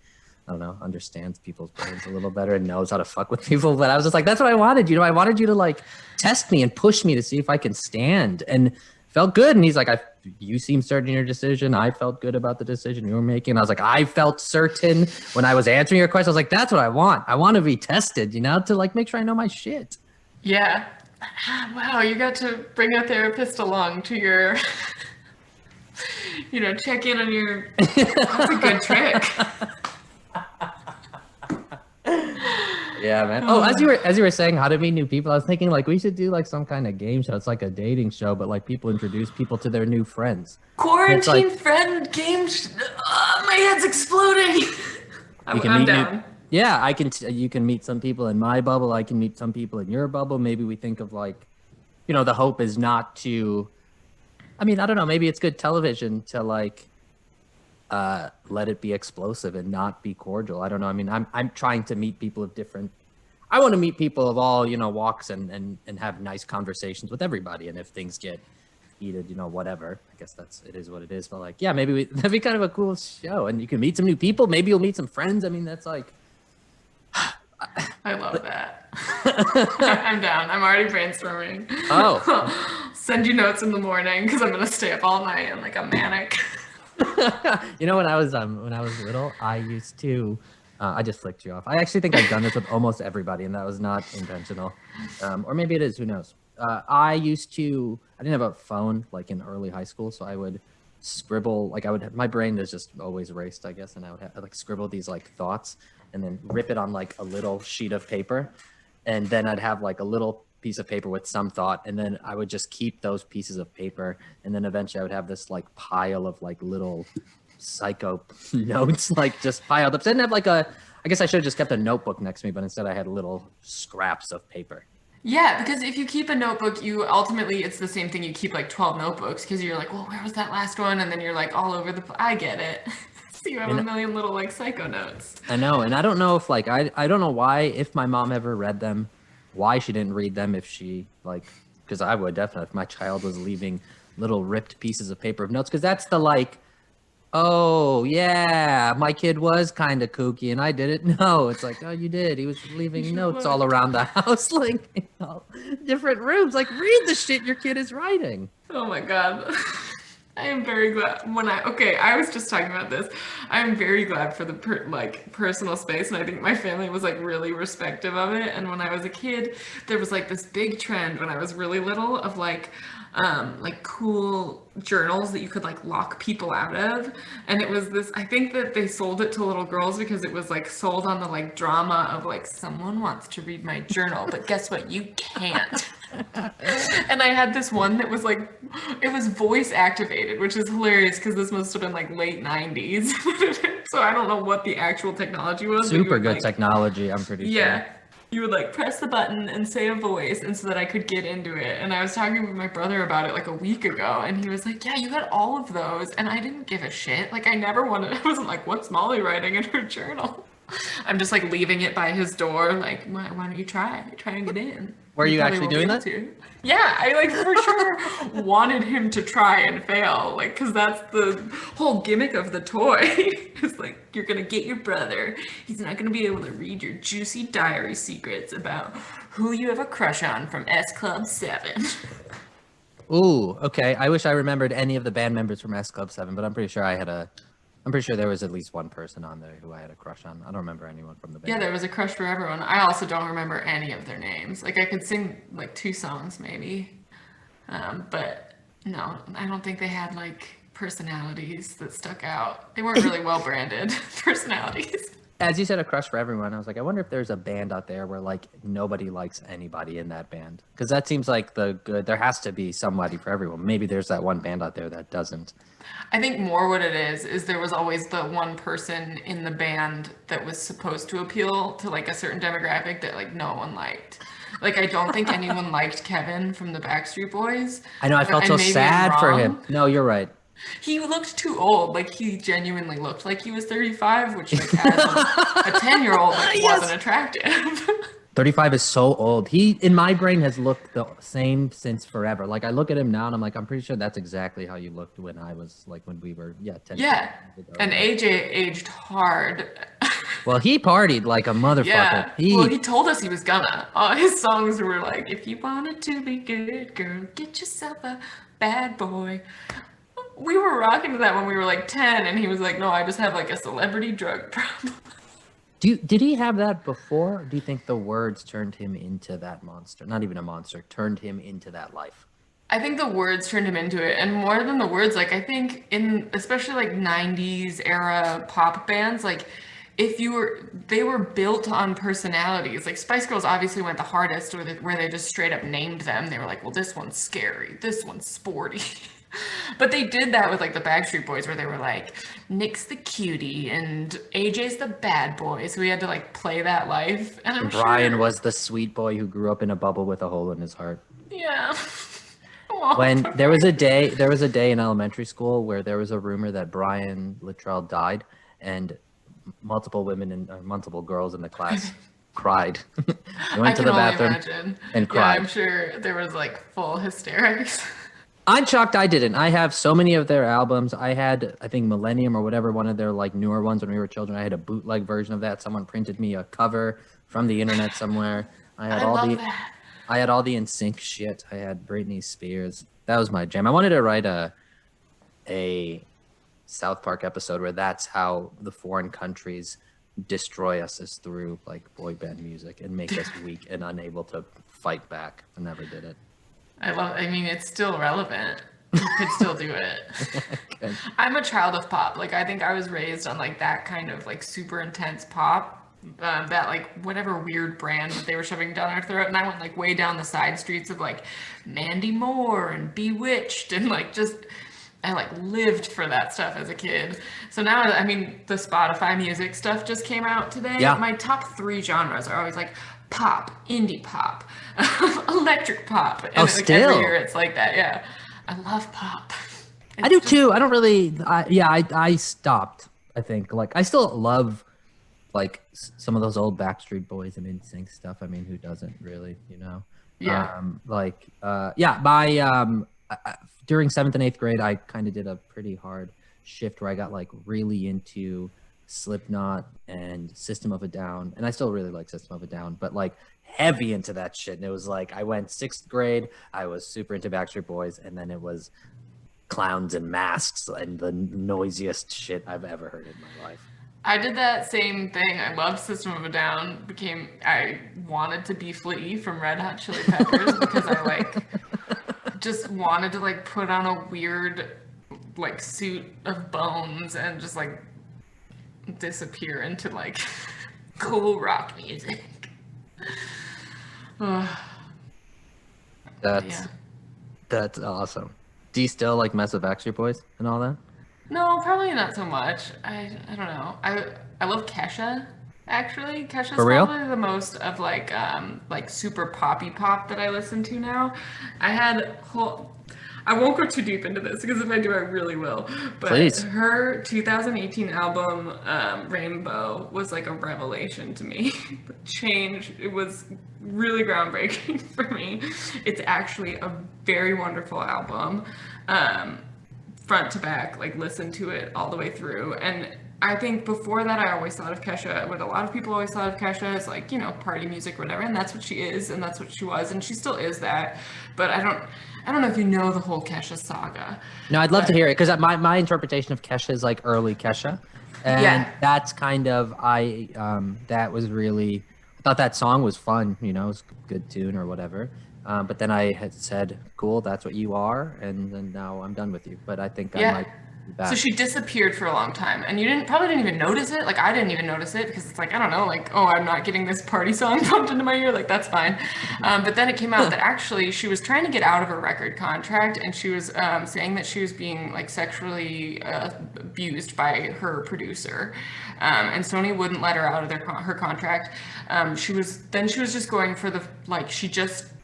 I don't know, understands people's brains a little better and knows how to fuck with people. But I was just like, that's what I wanted. I wanted you to like test me and push me to see if I can stand, and felt good. And he's like, you seem certain in your decision. I felt good about the decision you were making. And I was like, I felt certain when I was answering your question. I was like, that's what I want. I want to be tested, to like make sure I know my shit. Yeah. Wow, you got to bring a therapist along to your, check in on your, that's a good trick. Yeah, man. Oh, as you were saying how to meet new people, I was thinking like we should do like some kind of game show. It's like a dating show, but like people introduce people to their new friends. Quarantine friend game. My head's exploding. I'm down. Yeah, you can meet some people in my bubble. I can meet some people in your bubble. Maybe we think of like, the hope is not to, I mean, I don't know. Maybe it's good television to like, let it be explosive and not be cordial. I don't know. I mean, I'm trying to meet people of different, I want to meet people of all, walks and have nice conversations with everybody. And if things get heated, whatever, I guess it is what it is. But like, yeah, maybe that'd be kind of a cool show, and you can meet some new people. Maybe you'll meet some friends. I mean, that's like, I love that. I'm down. I'm already brainstorming. Oh. Send you notes in the morning because I'm going to stay up all night and like I'm manic. When I was little, I used to, I just flicked you off. I actually think I've done this with almost everybody, and that was not intentional. Or maybe it is, who knows? I didn't have a phone like in early high school, so I would scribble, like my brain is just always raced, I guess. And I would like scribble these like thoughts and then rip it on like a little sheet of paper. And then I'd have like a little piece of paper with some thought, and then I would just keep those pieces of paper, and then eventually I would have this like pile of like little psycho notes like just piled up. So I didn't have like I guess I should have just kept a notebook next to me, but instead I had little scraps of paper. Yeah, because if you keep a notebook, it's the same thing. You keep like 12 notebooks because you're like, well, where was that last one? And then you're like all over I get it. So you have a million little like psycho notes. I know, and I don't know if like I don't know why, if my mom ever read them, why she didn't read them, if she like, because I would definitely, if my child was leaving little ripped pieces of paper of notes, because that's the like, oh yeah, my kid was kind of kooky and I didn't know. It's like, oh, you did. He was leaving notes all around the house, like different rooms. Like, read the shit your kid is writing. Oh my god. I am very glad I was just talking about this. I'm very glad for the personal space, and I think my family was like really respective of it. And when I was a kid, there was like this big trend when I was really little of like cool journals that you could like lock people out of. And it was this, I think that they sold it to little girls because it was like sold on the like drama of like, someone wants to read my journal, but guess what? You can't. And I had this one that was like, it was voice activated, which is hilarious because this must have been like late 90s. So I don't know what the actual technology was. Super good technology, I'm pretty sure. Yeah. You would like press the button and say a voice, and so that I could get into it. And I was talking with my brother about it like a week ago, and he was like, yeah, you had all of those. And I didn't give a shit. Like, I never wanted, I wasn't like, what's Molly writing in her journal? I'm just like leaving it by his door, like, why don't you try and get in? Were you probably actually won't be doing able that? to. Yeah, I like for sure wanted him to try and fail, like, because that's the whole gimmick of the toy. It's like, you're gonna get your brother. He's not gonna be able to read your juicy diary secrets about who you have a crush on from S Club 7. Ooh, okay. I wish I remembered any of the band members from S Club 7, but I'm pretty sure there was at least one person on there who I had a crush on. I don't remember anyone from the band. Yeah, there was a crush for everyone. I also don't remember any of their names. Like, I could sing like 2 songs maybe, but no, I don't think they had like personalities that stuck out. They weren't really well branded personalities. As you said, a crush for everyone. I was like, I wonder if there's a band out there where like nobody likes anybody in that band, because that seems like there has to be somebody for everyone. Maybe there's that one band out there that doesn't. I think more what it is there was always the one person in the band that was supposed to appeal to like a certain demographic that like no one liked. Like, I don't think anyone liked Kevin from the Backstreet Boys. I know, I felt so sad for him. No, you're right. He looked too old. Like, he genuinely looked like he was 35, which like as a 10-year-old like, Yes. wasn't attractive. 35 is so old. He, in my brain, has looked the same since forever. Like, I look at him now and I'm like, I'm pretty sure that's exactly how you looked when I was like, when we were, 10 Yeah. years ago. And AJ aged hard. Well, he partied like a motherfucker. Yeah. He, Well, he told us he was gonna. All his songs were like, if you wanted to be good, girl, get yourself a bad boy. We were rocking to that when we were like 10, and he was like, no, I just have like a celebrity drug problem. did he have that before? Or do you think the words turned him into that monster? Not even a monster, turned him into that life. I think the words turned him into it, and more than the words, like I think in especially like 90s era pop bands, like they were built on personalities. Like Spice Girls obviously went the hardest, where they just straight up named them. They were like, well, this one's scary, this one's sporty. But they did that with like the Backstreet Boys, where they were like, Nick's the cutie and AJ's the bad boy. So we had to like play that life. And I'm Brian sure, was the sweet boy who grew up in a bubble with a hole in his heart. yeah. Aw, When poor there was a day in elementary school where there was a rumor that Brian Littrell died, and multiple women and multiple girls in the class cried. They I went to can the only bathroom imagine. and Yeah, cried. I'm sure there was like full hysterics. I'm shocked I didn't. I have so many of their albums. I had, I think, Millennium or whatever, one of their like newer ones when we were children. I had a bootleg version of that. Someone printed me a cover from the internet somewhere. I had I love that. I had all the NSYNC shit. I had Britney Spears. That was my jam. I wanted to write a South Park episode where that's how the foreign countries destroy us, is through like boy band music and make us weak and unable to fight back. I never did it. I mean, it's still relevant. You could still do it. Okay. I'm a child of pop. Like, I think I was raised on like that kind of like super intense pop, that like whatever weird brand that they were shoving down our throat. And I went like way down the side streets of like Mandy Moore and Bewitched, and like just, I like lived for that stuff as a kid. So now, I mean, the Spotify music stuff just came out today. Yeah. My top 3 genres are always like pop, indie pop, electric pop. And like still? every year it's like that. Yeah. I love pop. I do too. I don't really. I stopped. I think like I still love like some of those old Backstreet Boys and NSYNC stuff. I mean, who doesn't really? You know. Yeah. During 7th and 8th grade, I kind of did a pretty hard shift where I got like really into Slipknot and System of a Down, and I still really like System of a Down, but like heavy into that shit. And it was like I went 6th grade, I was super into Backstreet Boys, and then it was clowns and masks and the noisiest shit I've ever heard in my life. I did that same thing. I loved System of a Down. I wanted to be Flea from Red Hot Chili Peppers because I like just wanted to like put on a weird like suit of bones and just like disappear into like cool rock music. That's awesome. Do you still like mess with Backstreet Boys and all that? No, probably not so much. I don't know. I love Kesha. Actually, Kesha's For real? probably the most of like super poppy pop that I listen to now. I won't go too deep into this because if I do, I really will. But Please. her 2018 album, Rainbow, was like a revelation to me. It was really groundbreaking for me. It's actually a very wonderful album. Front to back, like listen to it all the way through. And I think before that, I always thought of Kesha, what a lot of people always thought of Kesha as like, party music, whatever. And that's what she is, and that's what she was, and she still is that. But I don't know if you know the whole Kesha saga. No, I'd love to hear it because my interpretation of Kesha is like early Kesha, and that's kind of that was really, I thought that song was fun, it was a good tune or whatever. But then I had said, cool, that's what you are, and then now I'm done with you. But I think I might be back. So she disappeared for a long time, and you probably didn't even notice it. Like, I didn't even notice it because it's like, I don't know, like, oh, I'm not getting this party song pumped into my ear. Like, that's fine. But then it came out that actually she was trying to get out of her record contract, and she was saying that she was being, like, sexually abused by her producer. And Sony wouldn't let her out of her contract. She was just going for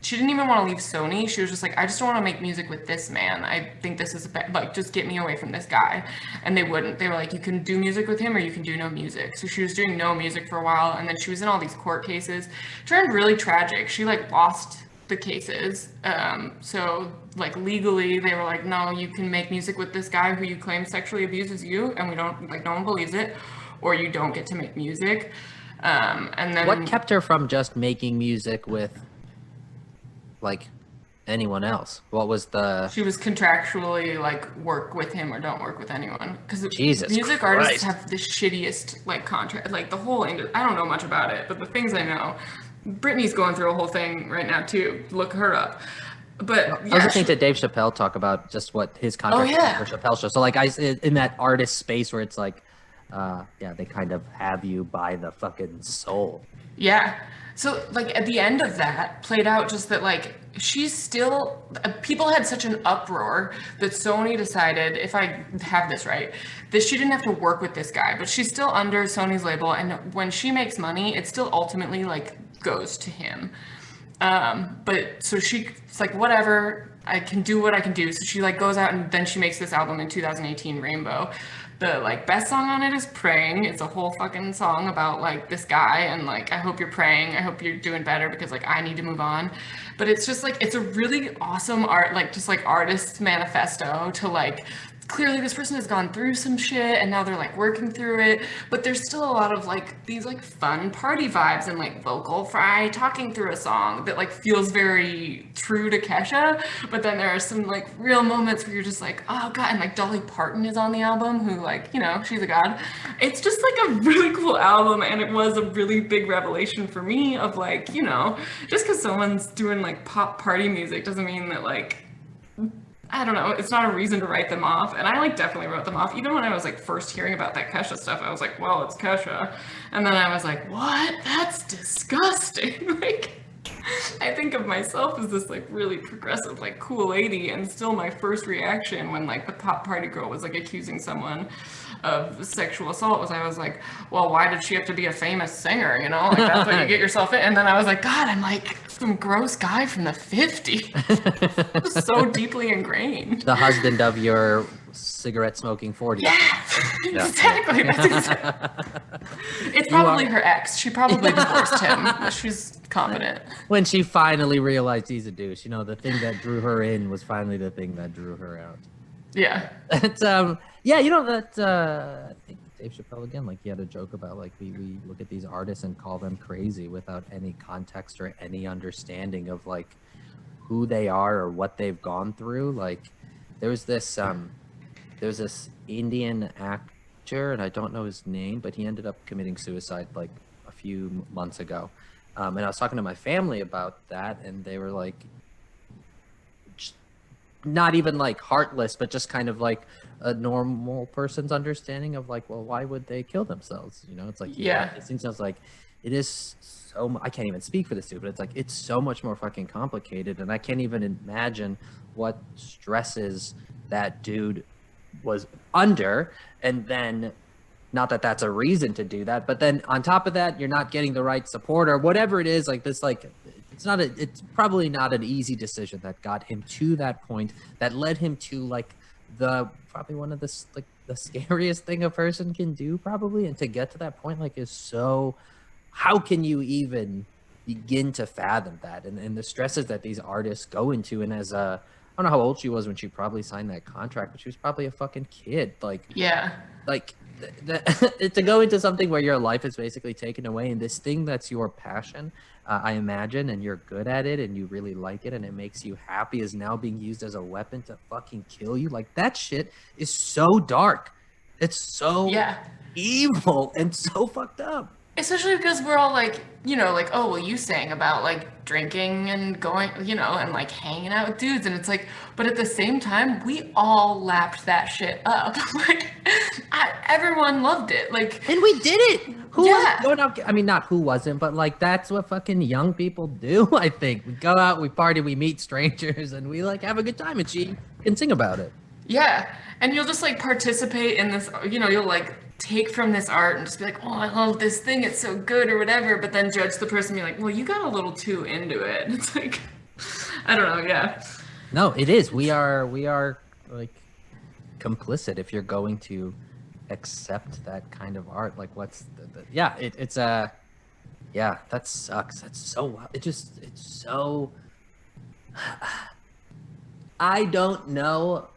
she didn't even want to leave Sony. She was just like, I just don't want to make music with this man. I think this is just get me away from this guy. And they wouldn't. They were like, you can do music with him or you can do no music. So she was doing no music for a while, and then she was in all these court cases. It turned really tragic. She lost the cases. So legally they were like, no, you can make music with this guy who you claim sexually abuses you, and we don't, no one believes it, or you don't get to make music. And then what kept her from just making music with anyone else? What was she was contractually work with him or don't work with anyone, because music Christ. Artists have the shittiest contract, the whole industry. I don't know much about it, but the things I know, Britney's going through a whole thing right now too. Look her up. But I was listening to Dave Chappelle talk about just what his contract was for Chappelle show. So in that artist space where it's they kind of have you by the fucking soul. Yeah. So at the end of that played out just that she's still, people had such an uproar that Sony decided, if I have this right, that she didn't have to work with this guy, but she's still under Sony's label, and when she makes money, it still ultimately goes to him. But so she's like, whatever, I can do what I can do. So she goes out, and then she makes this album in 2018, Rainbow. The best song on it is Praying. It's a whole fucking song about this guy, and I hope you're praying, I hope you're doing better, because I need to move on. But it's just it's a really awesome artist's manifesto to clearly this person has gone through some shit and now they're working through it, but there's still a lot of these fun party vibes and vocal fry talking through a song that feels very true to Kesha. But then there are some real moments where you're just oh god, and Dolly Parton is on the album, who she's a god. It's just a really cool album, and it was a really big revelation for me of just because someone's doing pop party music doesn't mean that I don't know, it's not a reason to write them off. And I definitely wrote them off. Even when I was first hearing about that Kesha stuff, I was well, it's Kesha. And then I was what? That's disgusting. I think of myself as this really progressive, cool lady, and still my first reaction when the pop party girl was accusing someone of sexual assault was, I was well, why did she have to be a famous singer? That's what you get yourself in. And then I was God, I'm some gross guy from the 50s. So deeply ingrained. The husband of your cigarette smoking 40s. Yeah, exactly. That's exactly. It's probably her ex. She probably divorced him. She's competent. When she finally realized he's a douche, the thing that drew her in was finally the thing that drew her out. Yeah. It's, I think Dave Chappelle again, he had a joke about we look at these artists and call them crazy without any context or any understanding of who they are or what they've gone through. there was this Indian actor, and I don't know his name, but he ended up committing suicide like a few months ago. And I was talking to my family about that, and they were like, not even like heartless, but just kind of like a normal person's understanding of like, well, why would they kill themselves? You know, it's like, Yeah. it seems like it is I can't even speak for this dude, but it's like, it's so much more fucking complicated. And I can't even imagine what stresses that dude was under. And then, not that that's a reason to do that, but then on top of that, you're not getting the right support or whatever it is, like this, like, it's probably not an easy decision that got him to that point, that led him to like probably one of the like the scariest thing a person can do probably. And to get to that point, like, is so, how can you even begin to fathom that? And the stresses that these artists go into. And as I don't know how old she was when she probably signed that contract, but she was probably a fucking kid. Like, Yeah. like to go into something where your life is basically taken away, and this thing that's your passion, I imagine, and you're good at it and you really like it and it makes you happy, is now being used as a weapon to fucking kill you. Like, that shit is so dark. It's so evil and so fucked up. Especially because we're all like, you know, like, oh, well, you sang about like drinking and going, you know, and like hanging out with dudes. And it's like, but at the same time, we all lapped that shit up. Like, everyone loved it. Like, and we did it. Who Yeah. wasn't going out? I mean, not who wasn't, but like, that's what fucking young people do. I think we go out, we party, we meet strangers, and we like have a good time. And she can sing about it. yeah. And you'll just like participate in this, you know, you'll like take from this art and just be like, oh, I love this thing, it's so good or whatever, but then judge the person and be like, well, you got a little too into it. It's like, I don't know, yeah. No, it is. We are like complicit if you're going to accept that kind of art. Like, what's yeah, it's yeah, that sucks. That's so, it's so, I don't know.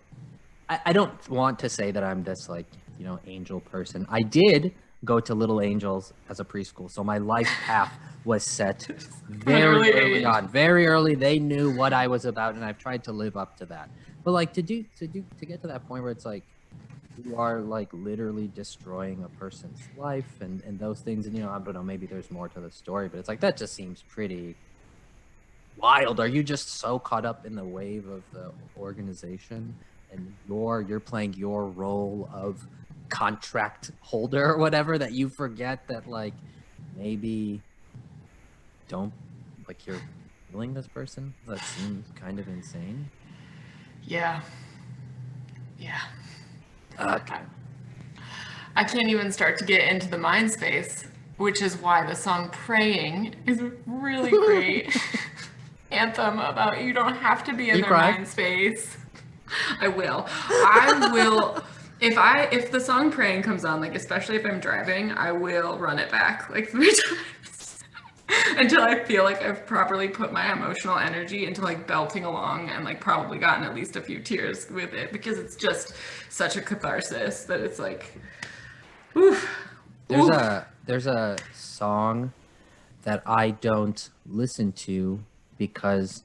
I don't want to say that I'm this like, you know, angel person. I did go to Little Angels as a preschool, so my life path was set very early on. Very early, they knew what I was about, and I've tried to live up to that. But like to get to that point where it's like you are like literally destroying a person's life and those things, and you know, I don't know, maybe there's more to the story, but it's like that just seems pretty wild. Are you just so caught up in the wave of the organization and you're playing your role of contract holder or whatever that you forget that like maybe don't like you're killing this person? That seems kind of insane. Yeah. Okay. I can't even start to get into the mind space, which is why the song Praying is a really great anthem about you don't have to be in their mind space. I will. If the song Praying comes on, like especially if I'm driving, I will run it back like 3 times until I feel like I've properly put my emotional energy into like belting along and like probably gotten at least a few tears with it, because it's just such a catharsis that it's like, oof. There's a song that I don't listen to because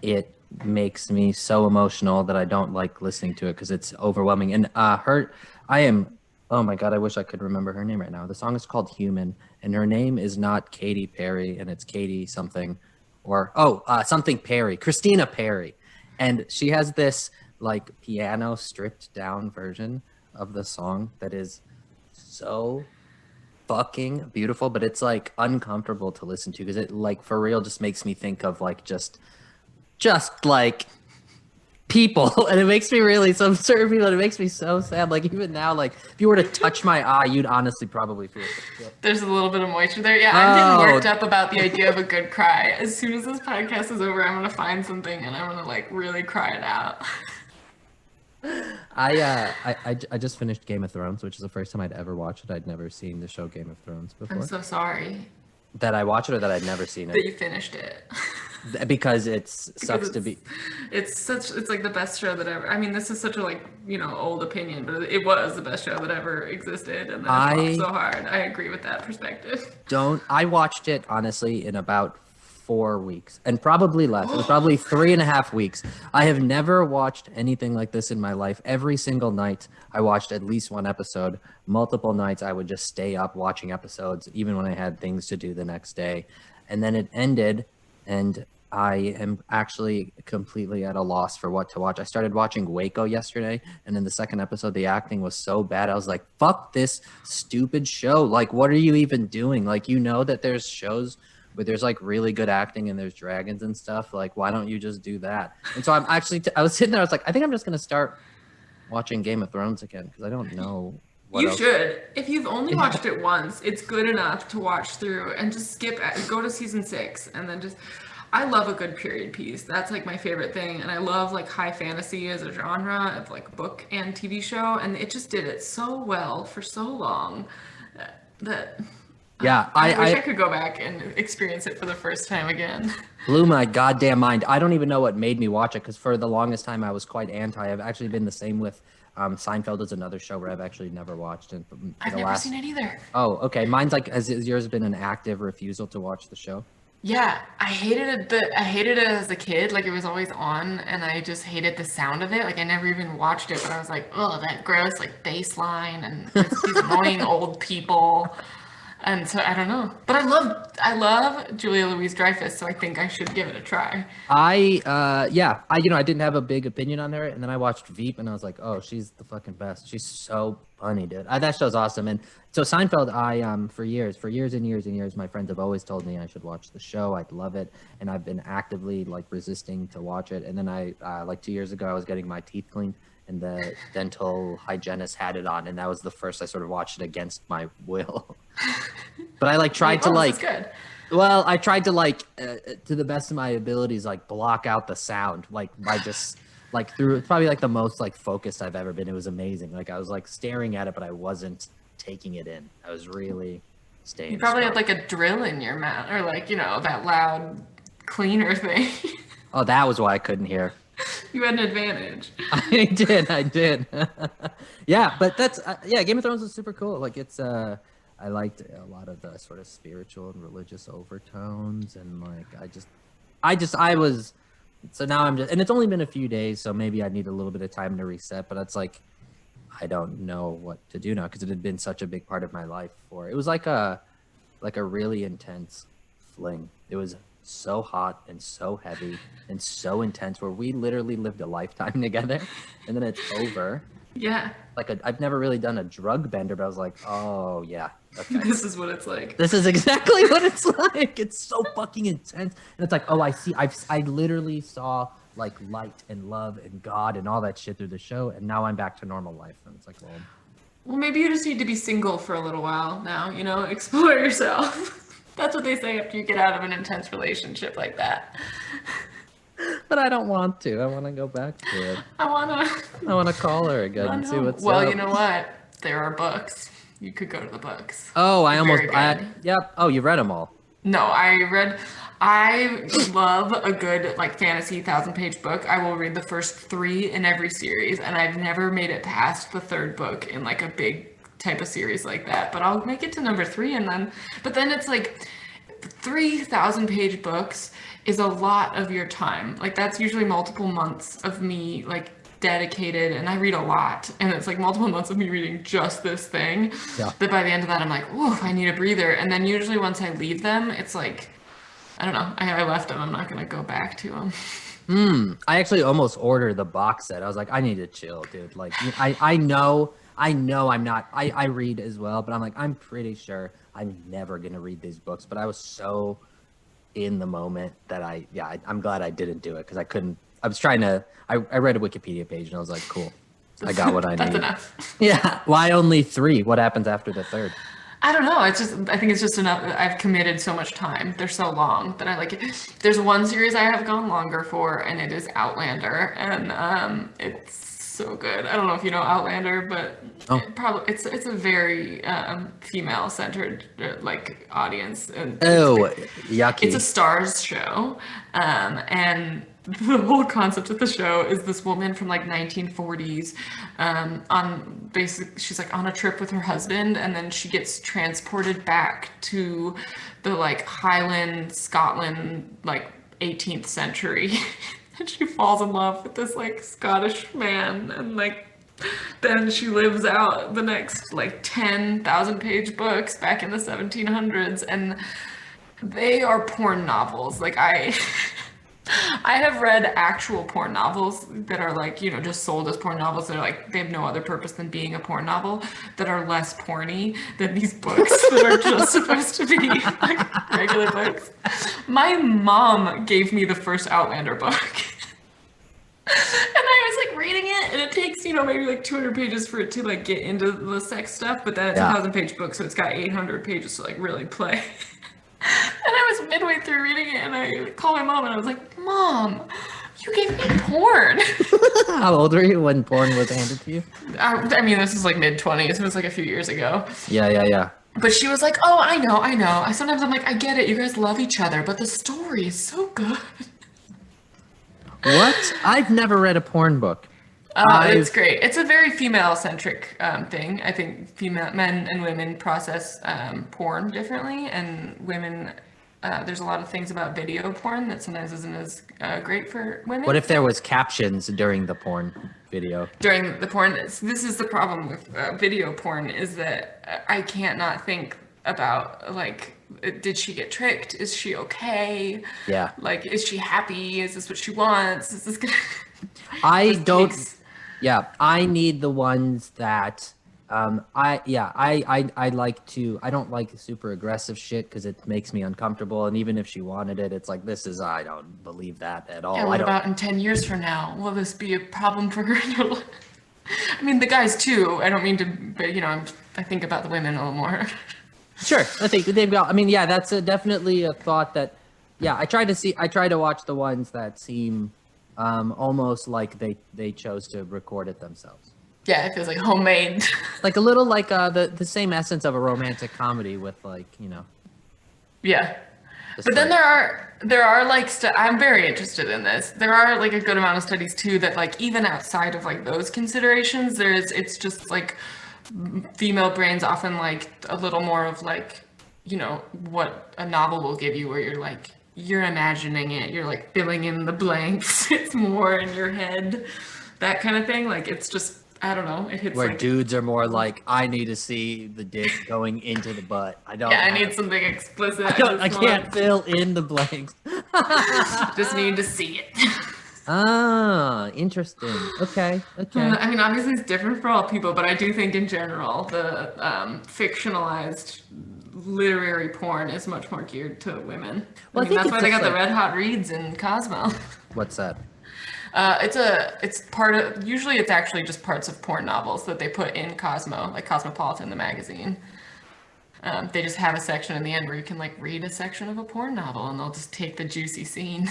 it makes me so emotional that I don't like listening to it because it's overwhelming. And oh my god, I wish I could remember her name right now. The song is called Human, and her name is not Katy Perry, and it's Katy something, or something Perry, Christina Perry. And she has this like piano stripped down version of the song that is so fucking beautiful, but it's like uncomfortable to listen to because it like for real just makes me think of like just like people, and it makes me really, some certain people, and it makes me so sad. Like even now, like if you were to touch my eye, you'd honestly probably feel it. There's a little bit of moisture there. Yeah, I'm getting worked up about the idea of a good cry. As soon as this podcast is over, I'm gonna find something and I'm gonna like really cry it out. I just finished Game of Thrones, which is the first time I'd ever watched it. I'd never seen the show Game of Thrones before. I'm so sorry that I watched it or that I'd never seen it. that you finished it. Because sucks to be. It's like the best show that ever. I mean, this is such a like, you know, old opinion, but it was the best show that ever existed, and I so hard. I agree with that perspective. I watched it honestly in about 4 weeks, and probably less. It was probably 3.5 weeks. I have never watched anything like this in my life. Every single night I watched at least one episode. Multiple nights I would just stay up watching episodes, even when I had things to do the next day. And then it ended, and I am actually completely at a loss for what to watch. I started watching Waco yesterday, and in the second episode, the acting was so bad. I was like, fuck this stupid show. Like, what are you even doing? Like, you know that there's shows where there's like really good acting and there's dragons and stuff. Like, why don't you just do that? And so I'm actually, I was sitting there, I was like, I think I'm just going to start watching Game of Thrones again, because I don't know. You should. If you've only watched it once, it's good enough to watch through and just go to season 6 and then just... I love a good period piece. That's like my favorite thing. And I love like high fantasy as a genre of like book and TV show. And it just did it so well for so long that yeah, I wish I could go back and experience it for the first time again. Blew my goddamn mind. I don't even know what made me watch it, because for the longest time I was quite anti. I've actually been the same with Seinfeld is another show where I've actually never watched it. I've never seen it either. Oh, okay. Mine's like, has yours been an active refusal to watch the show? Yeah, I hated it, but I hated it as a kid. Like, it was always on, and I just hated the sound of it. Like, I never even watched it, but I was like, oh, that gross, like, bass line, and these annoying old people. And so, I don't know. But I love Julia Louis-Dreyfus, so I think I should give it a try. I didn't have a big opinion on her, and then I watched Veep, and I was like, oh, she's the fucking best. She's so funny, dude. That show's awesome. And so Seinfeld, for years and years, my friends have always told me I should watch the show. I'd love it, and I've been actively like resisting to watch it. And then I like 2 years ago, I was getting my teeth cleaned, and the dental hygienist had it on, and that was the first I sort of watched it against my will. But I like tried to like, good. Well, I tried to like, to the best of my abilities, like block out the sound, like by just like through. It's probably like the most like focused I've ever been. It was amazing. Like I was like staring at it, but I wasn't taking it in. I was really staying. You probably had like a drill in your mouth, or like, you know, that loud cleaner thing. Oh, that was why I couldn't hear. You had an advantage. I did. Yeah, but that's Game of Thrones is super cool. Like it's I liked a lot of the sort of spiritual and religious overtones, and like I was so now I'm just, and it's only been a few days, so maybe I need a little bit of time to reset, but it's like I don't know what to do now, because it had been such a big part of my life. It was like a really intense fling. It was so hot and so heavy and so intense, where we literally lived a lifetime together, and then it's over. Yeah. Like I've never really done a drug bender, but I was like, oh yeah, okay. This is what it's like. This is exactly what it's like. It's so fucking intense, and it's like, oh, I see. I literally saw like light and love and God and all that shit through the show, and now I'm back to normal life, and it's like, well, maybe you just need to be single for a little while now. You know, explore yourself. That's what they say after you get out of an intense relationship like that. But I don't want to. I want to go back to it. I want to call her again and see what's up. Well, you know what? There are books. You could go to the books. Oh, yep. Oh, you read them all. No, I love a good like fantasy 1,000-page book. I will read the first 3 in every series, and I've never made it past the 3rd book in like a big type of series like that. But I'll make it to number 3, but then it's like 3,000-page books is a lot of your time. Like that's usually multiple months of me like dedicated, and I read a lot, and it's like multiple months of me reading just this thing. Yeah. But by the end of that, I'm like, oh, I need a breather. And then usually once I leave them, it's like, I don't know, I left them. I'm not gonna go back to them. I actually almost ordered the box set. I was like, I need to chill, dude. Like I know I'm not. I read as well, but I'm like, I'm pretty sure I'm never gonna read these books. But I was so in the moment that I'm glad I didn't do it, because I couldn't. I was trying to. I read a Wikipedia page and I was like, cool, I got what I need. That's enough. Yeah. Why only 3? What happens after the 3rd? I don't know. I think it's just enough. I've committed so much time. They're so long that I like it. There's one series I have gone longer for, and it is Outlander, and it's so good. I don't know if you know Outlander, but it's a very female-centered like audience. And yucky! It's a Stars show, and the whole concept of the show is this woman from like 1940s, on basic, she's like on a trip with her husband, and then she gets transported back to the like Highland Scotland, like 18th century. And she falls in love with this like Scottish man, and like then she lives out the next like 10,000 page books back in the 1700s, and they are porn novels. Like I have read actual porn novels that are like, you know, just sold as porn novels. They're like, they have no other purpose than being a porn novel, that are less porny than these books that are just supposed to be like regular books. My mom gave me the first Outlander book. And I was like reading it, and it takes, you know, maybe like 200 pages for it to like get into the sex stuff, but then it's a 1,000-page book, so it's got 800 pages to like really play. And I was midway through reading it, and I called my mom, and I was like, Mom, you gave me porn. How old were you when porn was handed to you? I mean, this is like mid-20s. It was like a few years ago. Yeah. But she was like, oh, I know. Sometimes I'm like, I get it. You guys love each other, but the story is so good. What? I've never read a porn book. It's great. It's a very female-centric thing. I think men and women process porn differently, and women, there's a lot of things about video porn that sometimes isn't as great for women. What if there was captions during the porn video? During the porn, this is the problem with video porn, is that I can't not think about, like, did she get tricked? Is she okay? Yeah. Like, is she happy? Is this what she wants? Is this gonna... I need the ones that I like to. I don't like super aggressive shit because it makes me uncomfortable. And even if she wanted it, it's like, I don't believe that at all. Yeah, what about in 10 years from now? Will this be a problem for her? I mean, the guys too. I don't mean to, but you know, I think about the women a little more. Sure, I think they've got. I mean, yeah, that's definitely a thought that. Yeah, I try to watch the ones that seem almost like they chose to record it themselves. Yeah, it feels like homemade. Like a little like the same essence of a romantic comedy with, like, you know. Yeah. But then there are like I'm very interested in this. There are like a good amount of studies too that, like, even outside of like those considerations, it's just like female brains often like a little more of, like, you know, what a novel will give you, where you're imagining it, you're like filling in the blanks. It's more in your head, that kind of thing. Like, it's just, I don't know, it hits where like, dudes are more like, I need to see the dick going into the butt. I need something explicit. I can't fill in the blanks. Just need to see it. Ah, interesting. Okay. I mean, obviously it's different for all people, but I do think in general the fictionalized literary porn is much more geared to women. Well, I mean, that's why they got the Red Hot Reads in Cosmo. What's that? It's part of, usually it's actually just parts of porn novels that they put in Cosmo, like Cosmopolitan, the magazine. They just have a section in the end where you can like read a section of a porn novel, and they'll just take the juicy scene.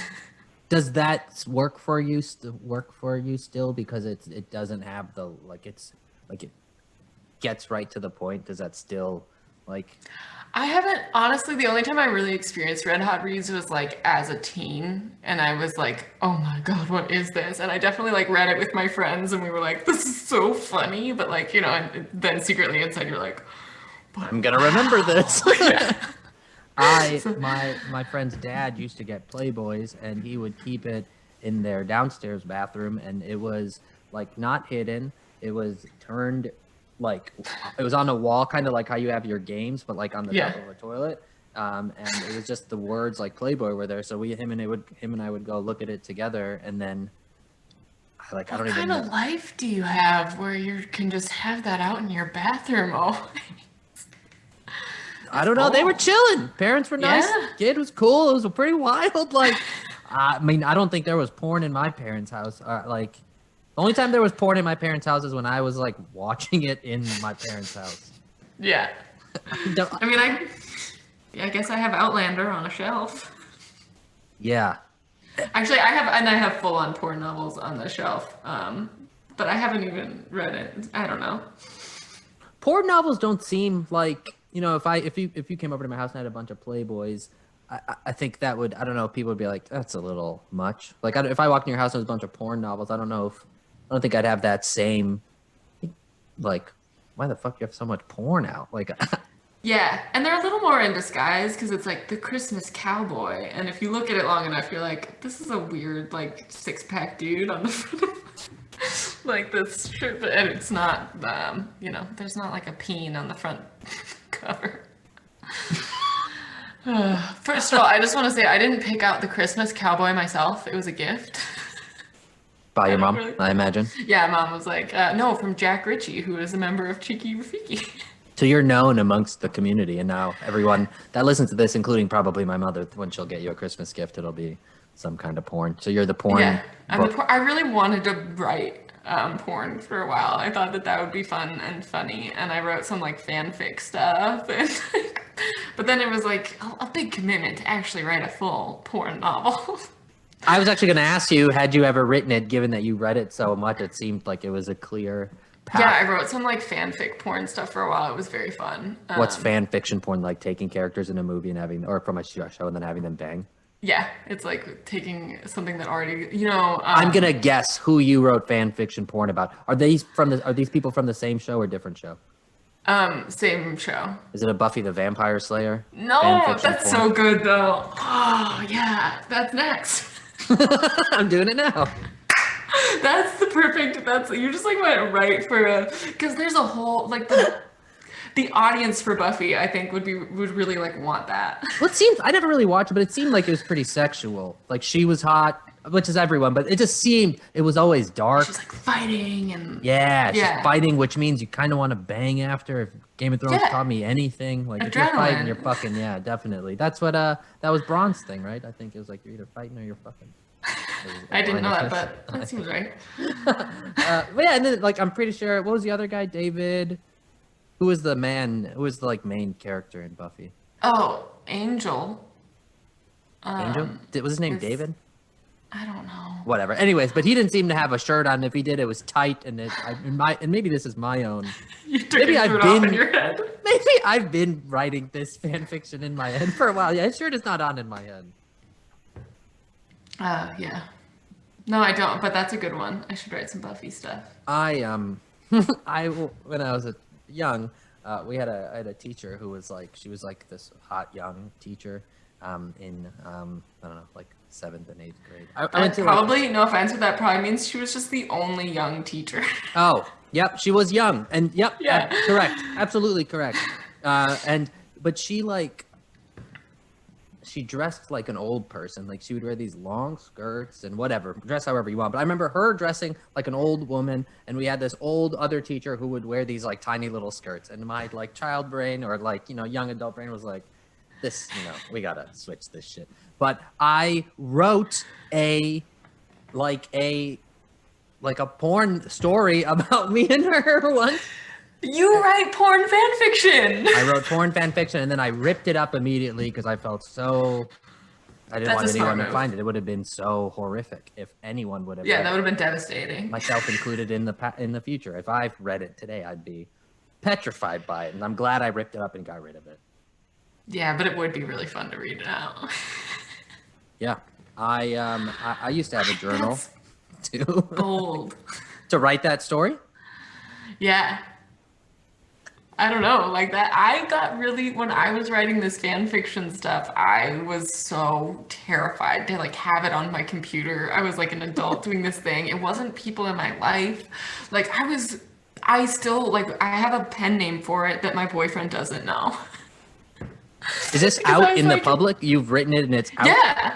Does that work for you? Still, because it doesn't have the it gets right to the point. Does that still like? I haven't, honestly, the only time I really experienced Red Hot Reads was like as a teen, and I was like, oh my God, what is this? And I definitely like read it with my friends, and we were like, this is so funny, but like, you know, and then secretly inside you're like, I'm gonna remember this. Yeah. My friend's dad used to get Playboys, and he would keep it in their downstairs bathroom, and it was like not hidden. It was turned, like it was on a wall, kind of like how you have your games, but like on the top of a toilet. And it was just the words like Playboy were there. So him and I would go look at it together, and then I don't even know. What kind of life do you have where you can just have that out in your bathroom always? I don't know. They were chilling. Parents were nice. Yeah. Kid was cool. It was pretty wild. Like, I mean, I don't think there was porn in my parents' house. Like, the only time there was porn in my parents' house is when I was like watching it in my parents' house. Yeah. I guess I have Outlander on a shelf. Yeah. Actually, I have full-on porn novels on the shelf. But I haven't even read it. I don't know. Porn novels don't seem like, you know, if you came over to my house and had a bunch of Playboys, I think that would, I don't know, people would be like, that's a little much. Like, if I walked in your house and there's a bunch of porn novels, I don't think I'd have that same, like, why the fuck you have so much porn out? Like, Yeah, and they're a little more in disguise because it's like the Christmas cowboy, and if you look at it long enough, you're like, this is a weird like six-pack dude on the front of like this strip, and it's not, there's not like a peen on the front cover. First of all, I just want to say I didn't pick out the Christmas cowboy myself. It was a gift. by your mom, really- I imagine. Yeah, Mom was like, no, from Jack Ritchie, who is a member of Cheeky Rafiki. So you're known amongst the community, and now everyone that listens to this, including probably my mother, when she'll get you a Christmas gift, it'll be some kind of porn. So you're the porn. Yeah, book. I really wanted to write porn for a while. I thought that would be fun and funny, and I wrote some like fanfic stuff. And, but then it was like a big commitment to actually write a full porn novel. I was actually going to ask you, had you ever written it? Given that you read it so much, it seemed like it was a clear path. Yeah, I wrote some like fanfic porn stuff for a while. It was very fun. What's fan fiction porn like? Taking characters in a movie and having, or from a show and then having them bang? Yeah, it's like taking something that already, I'm gonna guess who you wrote fan fiction porn about. Are these people from the same show or different show? Same show. Is it a Buffy the Vampire Slayer? No, fan fiction that's porn? so good though. Oh yeah, that's next. I'm doing it now. That's the perfect. You just like went right for because there's a whole like the audience for Buffy. I think would really like want that. Well, it seems I never really watched it, but it seemed like it was pretty sexual. Like she was hot, which is everyone, but it just seemed it was always dark. She's like fighting and Yeah, she's Yeah. fighting, which means you kind of want to bang after. If Game of Thrones Yeah. taught me anything, like if you're fighting, Adrenaline. you're fucking. Yeah, definitely. That's what that was Braun's thing, right? I think it was like you're either fighting or you're fucking. I didn't know that, but that seems right. But yeah, and then like I'm pretty sure. What was the other guy? David. Who was the man? Who was the like main character in Buffy? Oh, Angel. Angel. Was his name it's- David? I don't know. Whatever. Anyways, but he didn't seem to have a shirt on. If he did, it was tight, and and maybe this is my own. You took Maybe your I've shirt off been- in your head. Maybe I've been writing this fan fiction in my head for a while. Yeah, his shirt is not on in my head. Yeah. No, I don't. But that's a good one. I should write some Buffy stuff. I when I was young, I had a teacher who was like, she was like this hot young teacher, in I don't know, like 7th and 8th grade. I went to Probably, no offense, but that probably means she was just the only young teacher. Oh, yep, she was young, and yep, Yeah. correct, absolutely correct. But she dressed like an old person. Like she would wear these long skirts and whatever, dress however you want. But I remember her dressing like an old woman, and we had this old other teacher who would wear these like tiny little skirts. And my like child brain or like young adult brain was like, this, we gotta switch this shit. But I wrote a porn story about me and her once. You write porn fan fiction. I wrote porn fan fiction, and then I ripped it up immediately because I felt so. I didn't That's want a smart anyone to move. find it. It would have been so horrific if anyone would have. Yeah, read that it. would have been devastating. Myself included in the future. If I read it today, I'd be petrified by it, and I'm glad I ripped it up and got rid of it. Yeah, but it would be really fun to read it out. Yeah, I used to have a journal too Gold. to write that story. Yeah. I don't know, like that. I got really, when I was writing this fan fiction stuff, I was so terrified to like have it on my computer. I was like an adult doing this thing. It wasn't people in my life. Like I still like, I have a pen name for it that my boyfriend doesn't know. Is this Because I out was in the like- public? You've written it and it's out? Yeah.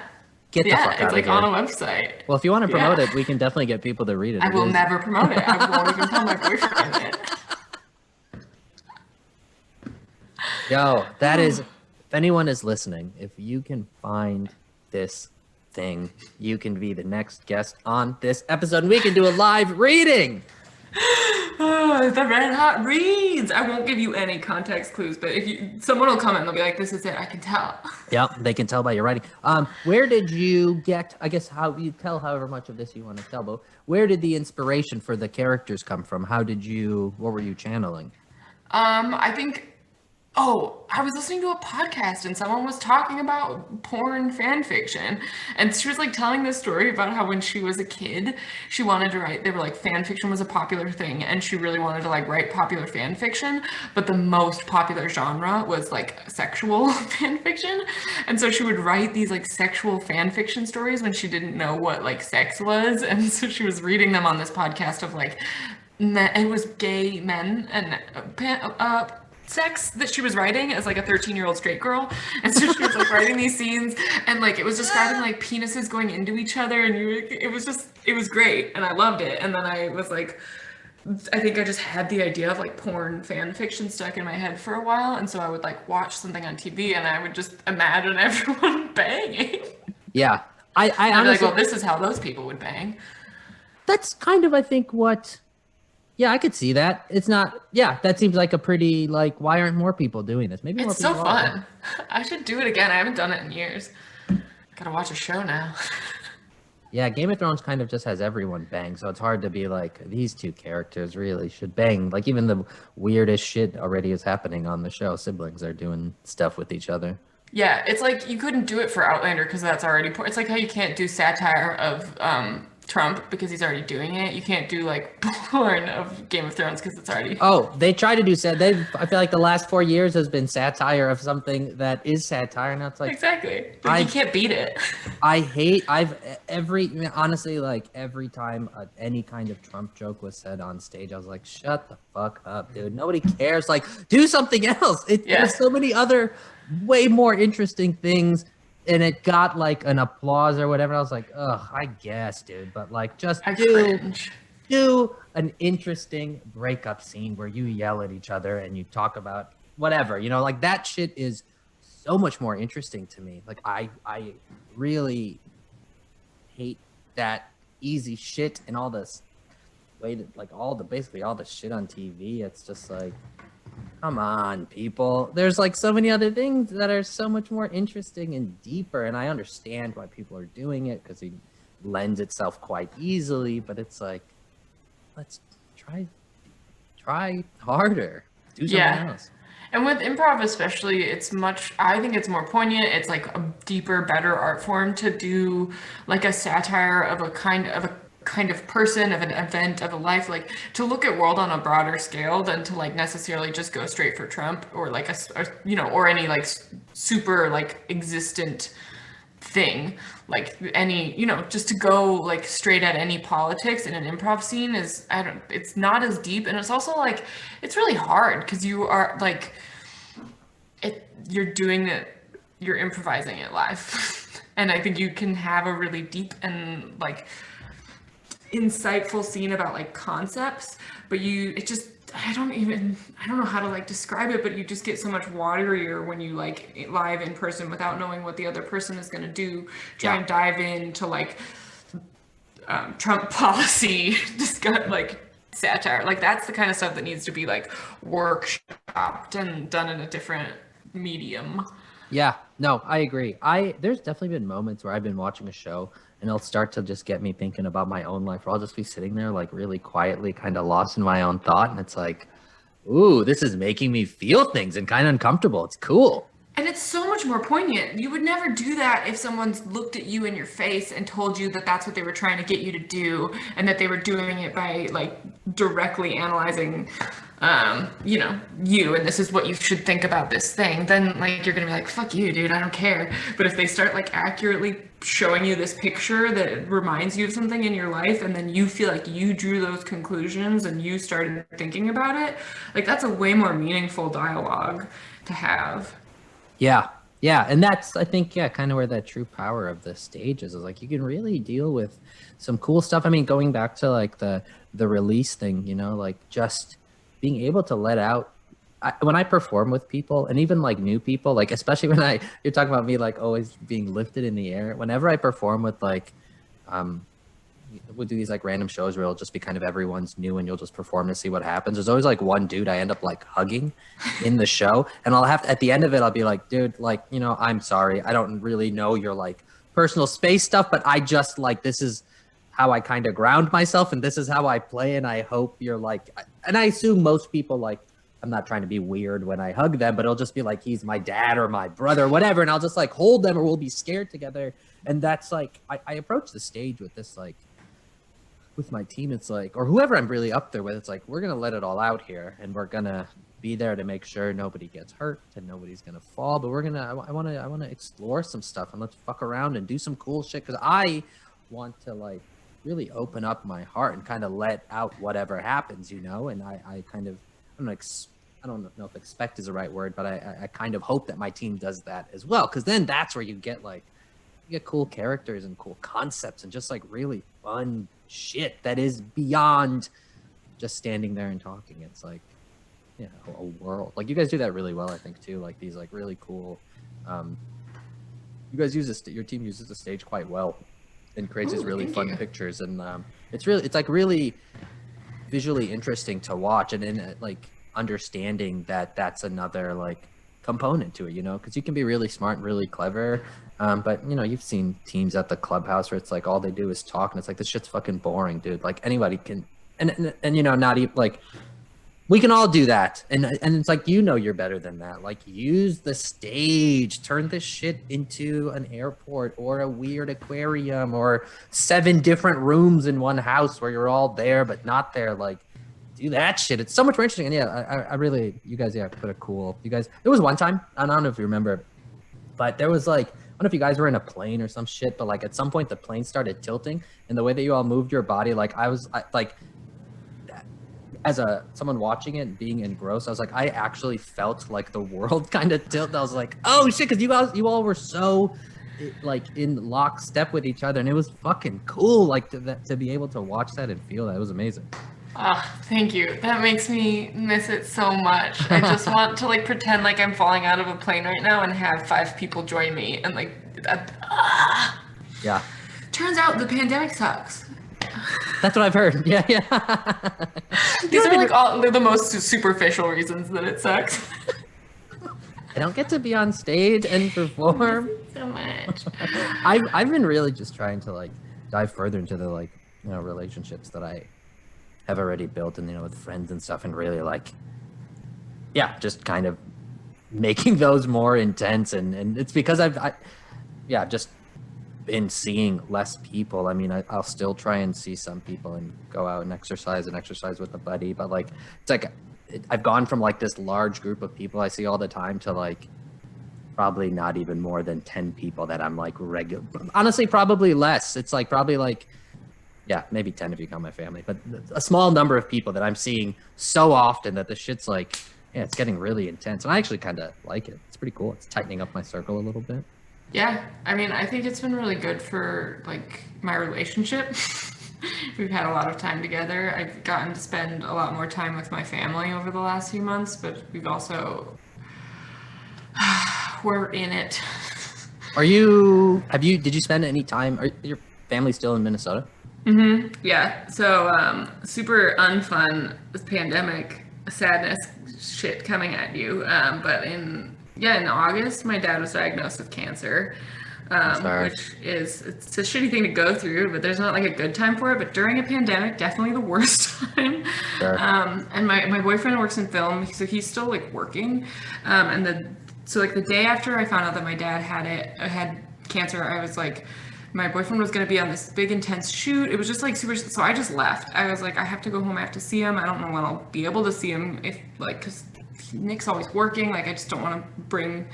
Get the Yeah, fuck it's out of like here. on a website. Well, if you want to promote Yeah. it, we can definitely get people to read it. I It will is- never promote it. I won't even tell my boyfriend it. Yo, that is, if anyone is listening, if you can find this thing, you can be the next guest on this episode and we can do a live reading. Oh, the red hot reads. I won't give you any context clues, but if someone will comment and they'll be like, "This is it. I can tell." Yep, they can tell by your writing. Where did you get, I guess how you tell however much of this you want to tell, but where did the inspiration for the characters come from? What were you channeling? I think Oh, I was listening to a podcast and someone was talking about porn fan fiction. And she was like telling this story about how when she was a kid, she wanted to write, they were like fan fiction was a popular thing and she really wanted to like write popular fan fiction, but the most popular genre was like sexual fan fiction. And so she would write these like sexual fan fiction stories when she didn't know what like sex was. And so she was reading them on this podcast of like, it was gay men and sex that she was writing as like a 13-year-old straight girl, and so she was like writing these scenes and like it was describing like penises going into each other, and it was great and I loved it. And then I was like, I think I just had the idea of like porn fan fiction stuck in my head for a while, and so I would like watch something on TV and I would just imagine everyone banging. Yeah, I I'd be like, honestly, well, this is how those people would bang. that's kind of, I think, what. Yeah, I could see that. It's not. Yeah, that seems like a pretty like. Why aren't more people doing this? Maybe more It's so people are. fun. I should do it again. I haven't done it in years. Gotta watch a show now. Yeah, Game of Thrones kind of just has everyone bang, so it's hard to be like these two characters really should bang. Like even the weirdest shit already is happening on the show. Siblings are doing stuff with each other. Yeah, it's like you couldn't do it for Outlander because that's already it's like how you can't do satire of Trump because he's already doing it. You can't do like porn of Game of Thrones because it's already. Oh, they try to do I feel like the last 4 years has been satire of something that is satire. Now it's like Exactly. Like, you can't beat it. Honestly, like every time any kind of Trump joke was said on stage, I was like, shut the fuck up, dude. Nobody cares. Like, do something else. There's so many other way more interesting things. And it got like an applause or whatever. I was like, ugh, I guess, dude. But like, just do an interesting breakup scene where you yell at each other and you talk about whatever, like that shit is so much more interesting to me. Like I really hate that easy shit and all this like basically all the shit on TV. It's just like, come on, people. There's like so many other things that are so much more interesting and deeper, and I understand why people are doing it because it lends itself quite easily, but it's like, let's try harder. Do something else. And with improv especially, I think it's more poignant. It's like a deeper, better art form to do like a satire of a kind of person, of an event, of a life, like to look at world on a broader scale than to like necessarily just go straight for Trump or like or any like super like existent thing, like any, just to go like straight at any politics in an improv scene it's not as deep, and it's also like it's really hard because you are like you're improvising it live. And I think you can have a really deep and like insightful scene about like concepts, but I don't know how to like describe it, but you just get so much waterier when you like live in person without knowing what the other person is going to do, try and dive into like Trump policy, discuss like satire. Like that's the kind of stuff that needs to be like workshopped and done in a different medium. Yeah, no, I agree. There's definitely been moments where I've been watching a show and it'll start to just get me thinking about my own life, or I'll just be sitting there like really quietly kind of lost in my own thought, and it's like, ooh, this is making me feel things and kind of uncomfortable. It's cool. And it's so much more poignant. You would never do that if someone's looked at you in your face and told you that that's what they were trying to get you to do, and that they were doing it by like directly analyzing, you, and this is what you should think about this thing. Then like you're gonna be like, fuck you, dude, I don't care. But if they start like accurately showing you this picture that reminds you of something in your life, and then you feel like you drew those conclusions and you started thinking about it, like that's a way more meaningful dialogue to have. Yeah, and that's, I think, kind of where that true power of the stage is like you can really deal with some cool stuff. I mean, going back to like the release thing, like just being able to let out. When I perform with people, and even like new people, like especially when you're talking about me like always being lifted in the air. Whenever I perform with like, we'll do these like random shows where it'll just be kind of everyone's new and you'll just perform to see what happens. There's always like one dude I end up like hugging in the show, and I'll have to, at the end of it, I'll be like, dude, like, I'm sorry. I don't really know your like personal space stuff, but I just like, this is how I kind of ground myself and this is how I play. And I hope you're like, and I assume most people like I'm not trying to be weird when I hug them, but it'll just be like he's my dad or my brother or whatever, and I'll just like hold them or we'll be scared together. And that's like I approach the stage with this like with my team, it's like, or whoever I'm really up there with, it's like we're gonna let it all out here, and we're gonna be there to make sure nobody gets hurt and nobody's gonna fall. But I want to explore some stuff and let's fuck around and do some cool shit because I want to like really open up my heart and kind of let out whatever happens, you know. And I kind of I don't know if expect is the right word, but I kind of hope that my team does that as well, because then that's where you get cool characters and cool concepts and just like really fun shit that is beyond just standing there and talking. It's like, you know, a world. Like you guys do that really well, I think, too. Like these like really cool. You guys your team uses the stage quite well and creates these really fun pictures, and it's like really visually interesting to watch, and like understanding that that's another like component to it, you know, because you can be really smart and really clever, but you know, you've seen teams at the clubhouse where it's like all they do is talk, and it's like this shit's fucking boring, dude. Like anybody can, and you know, not even like we can all do that, and it's like, you know, you're better than that. Like use the stage, turn this shit into an airport or a weird aquarium or 7 different rooms in one house where you're all there but not there. Like do that shit. It's so much more interesting. And yeah, I really, you guys, yeah, put a cool, you guys, there was one time, I don't know if you remember, but there was like, I don't know if you guys were in a plane or some shit, but like at some point the plane started tilting, and the way that you all moved your body, like I like, as someone watching it and being engrossed, I was like, I actually felt like the world kind of tilt. I was like, oh shit, because you all were so like in lockstep with each other, and it was fucking cool. Like to be able to watch that and feel that, it was amazing. Oh, thank you. That makes me miss it so much. I just want to like pretend like I'm falling out of a plane right now and have 5 people join me, and like that. Yeah. Turns out the pandemic sucks. That's what I've heard. Yeah. These are like they're the most superficial reasons that it sucks. I don't get to be on stage and perform so much. I've been really just trying to like dive further into the like, you know, relationships that I have already built, and you know, with friends and stuff, and really like, yeah, just kind of making those more intense, and it's because I've just been seeing less people. I mean, I'll still try and see some people and go out and exercise with a buddy, but like it's like I've gone from like this large group of people I see all the time to like probably not even more than 10 people that I'm like regular. Honestly, probably less. It's like probably like, yeah, maybe 10 if you count my family, but a small number of people that I'm seeing so often that the shit's like, yeah, it's getting really intense, and I actually kind of like it. It's pretty cool. It's tightening up my circle a little bit. Yeah, I mean, I think it's been really good for like my relationship. We've had a lot of time together. I've gotten to spend a lot more time with my family over the last few months, but we've also we're in it. Did you spend any time, are your family still in Minnesota? Mm-hmm. Yeah. So super unfun pandemic sadness shit coming at you. But in August, my dad was diagnosed with cancer, which it's a shitty thing to go through, but there's not like a good time for it. But during a pandemic, definitely the worst time. Sure. And my boyfriend works in film, so he's still like working. So like the day after I found out that my dad had cancer, I was like, my boyfriend was going to be on this big intense shoot. It was just like super, so I just left. I was like, I have to go home. I have to see him. I don't know when I'll be able to see him, if like, cause Nick's always working. Like, I just don't want to bring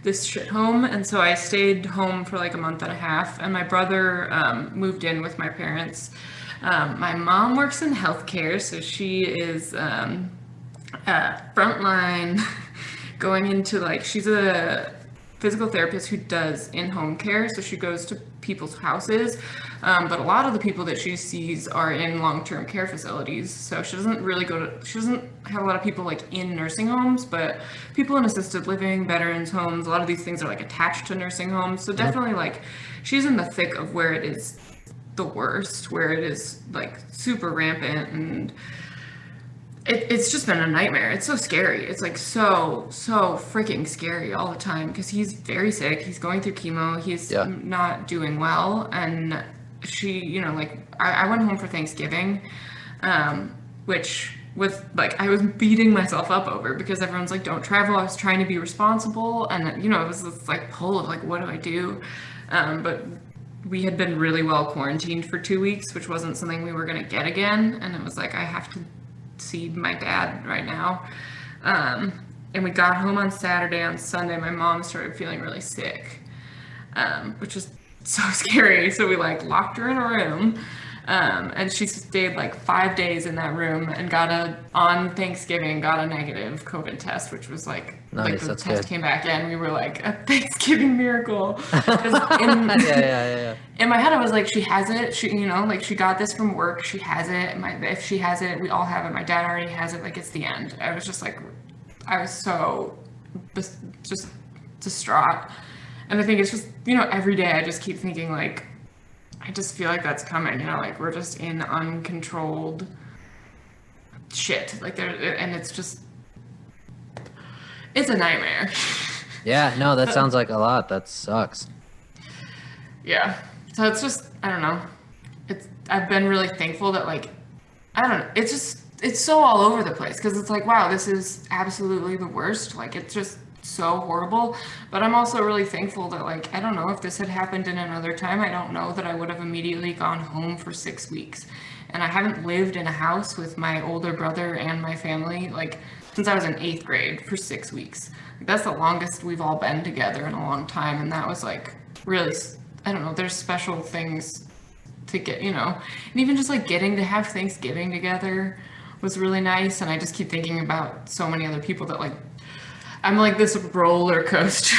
this shit home. And so I stayed home for like a month and a half, and my brother moved in with my parents. My mom works in healthcare, so she is frontline going into like, she's a physical therapist who does in-home care, so she goes to people's houses, but a lot of the people that she sees are in long-term care facilities, so she doesn't have a lot of people like in nursing homes, but people in assisted living, veterans homes, a lot of these things are like attached to nursing homes, so definitely like she's in the thick of where it is the worst, where it is like super rampant, and it's just been a nightmare. It's so scary. It's like so freaking scary all the time, because he's very sick. He's going through chemo. He's not doing well. And she, you know, like I went home for Thanksgiving, which with like I was beating myself up over because everyone's like, don't travel. I was trying to be responsible, and you know, it was this like pull of like, what do I do? But we had been really well quarantined for 2 weeks, which wasn't something we were gonna get again, and it was like I have to see my dad right now. And we got home on Saturday. On Sunday, my mom started feeling really sick, which was so scary. So we like locked her in a room. And she stayed like 5 days in that room and on Thanksgiving, got a negative COVID test, which was like the That's test good. came back in. We were like, a Thanksgiving miracle. 'Cause Yeah. in my head, I was like, she has it. She, you know, like she got this from work. She has it. If she has it, we all have it. My dad already has it. Like it's the end. I was just like, I was so just distraught. And I think it's just, you know, every day I just keep thinking like, I just feel like that's coming, you know, like we're just in uncontrolled shit. Like and it's just, it's a nightmare. Yeah, no, that sounds like a lot. That sucks. Yeah. So it's just, I don't know. I've been really thankful that like, I don't know. It's so all over the place because it's like, wow, this is absolutely the worst. Like it's just so horrible. But I'm also really thankful that like, I don't know if this had happened in another time, I don't know that I would have immediately gone home for 6 weeks. And I haven't lived in a house with my older brother and my family like since I was in 8th grade for 6 weeks. Like, that's the longest we've all been together in a long time. And that was like really, I don't know, there's special things to get, you know, and even just like getting to have Thanksgiving together was really nice. And I just keep thinking about so many other people that like, I'm like this roller coaster.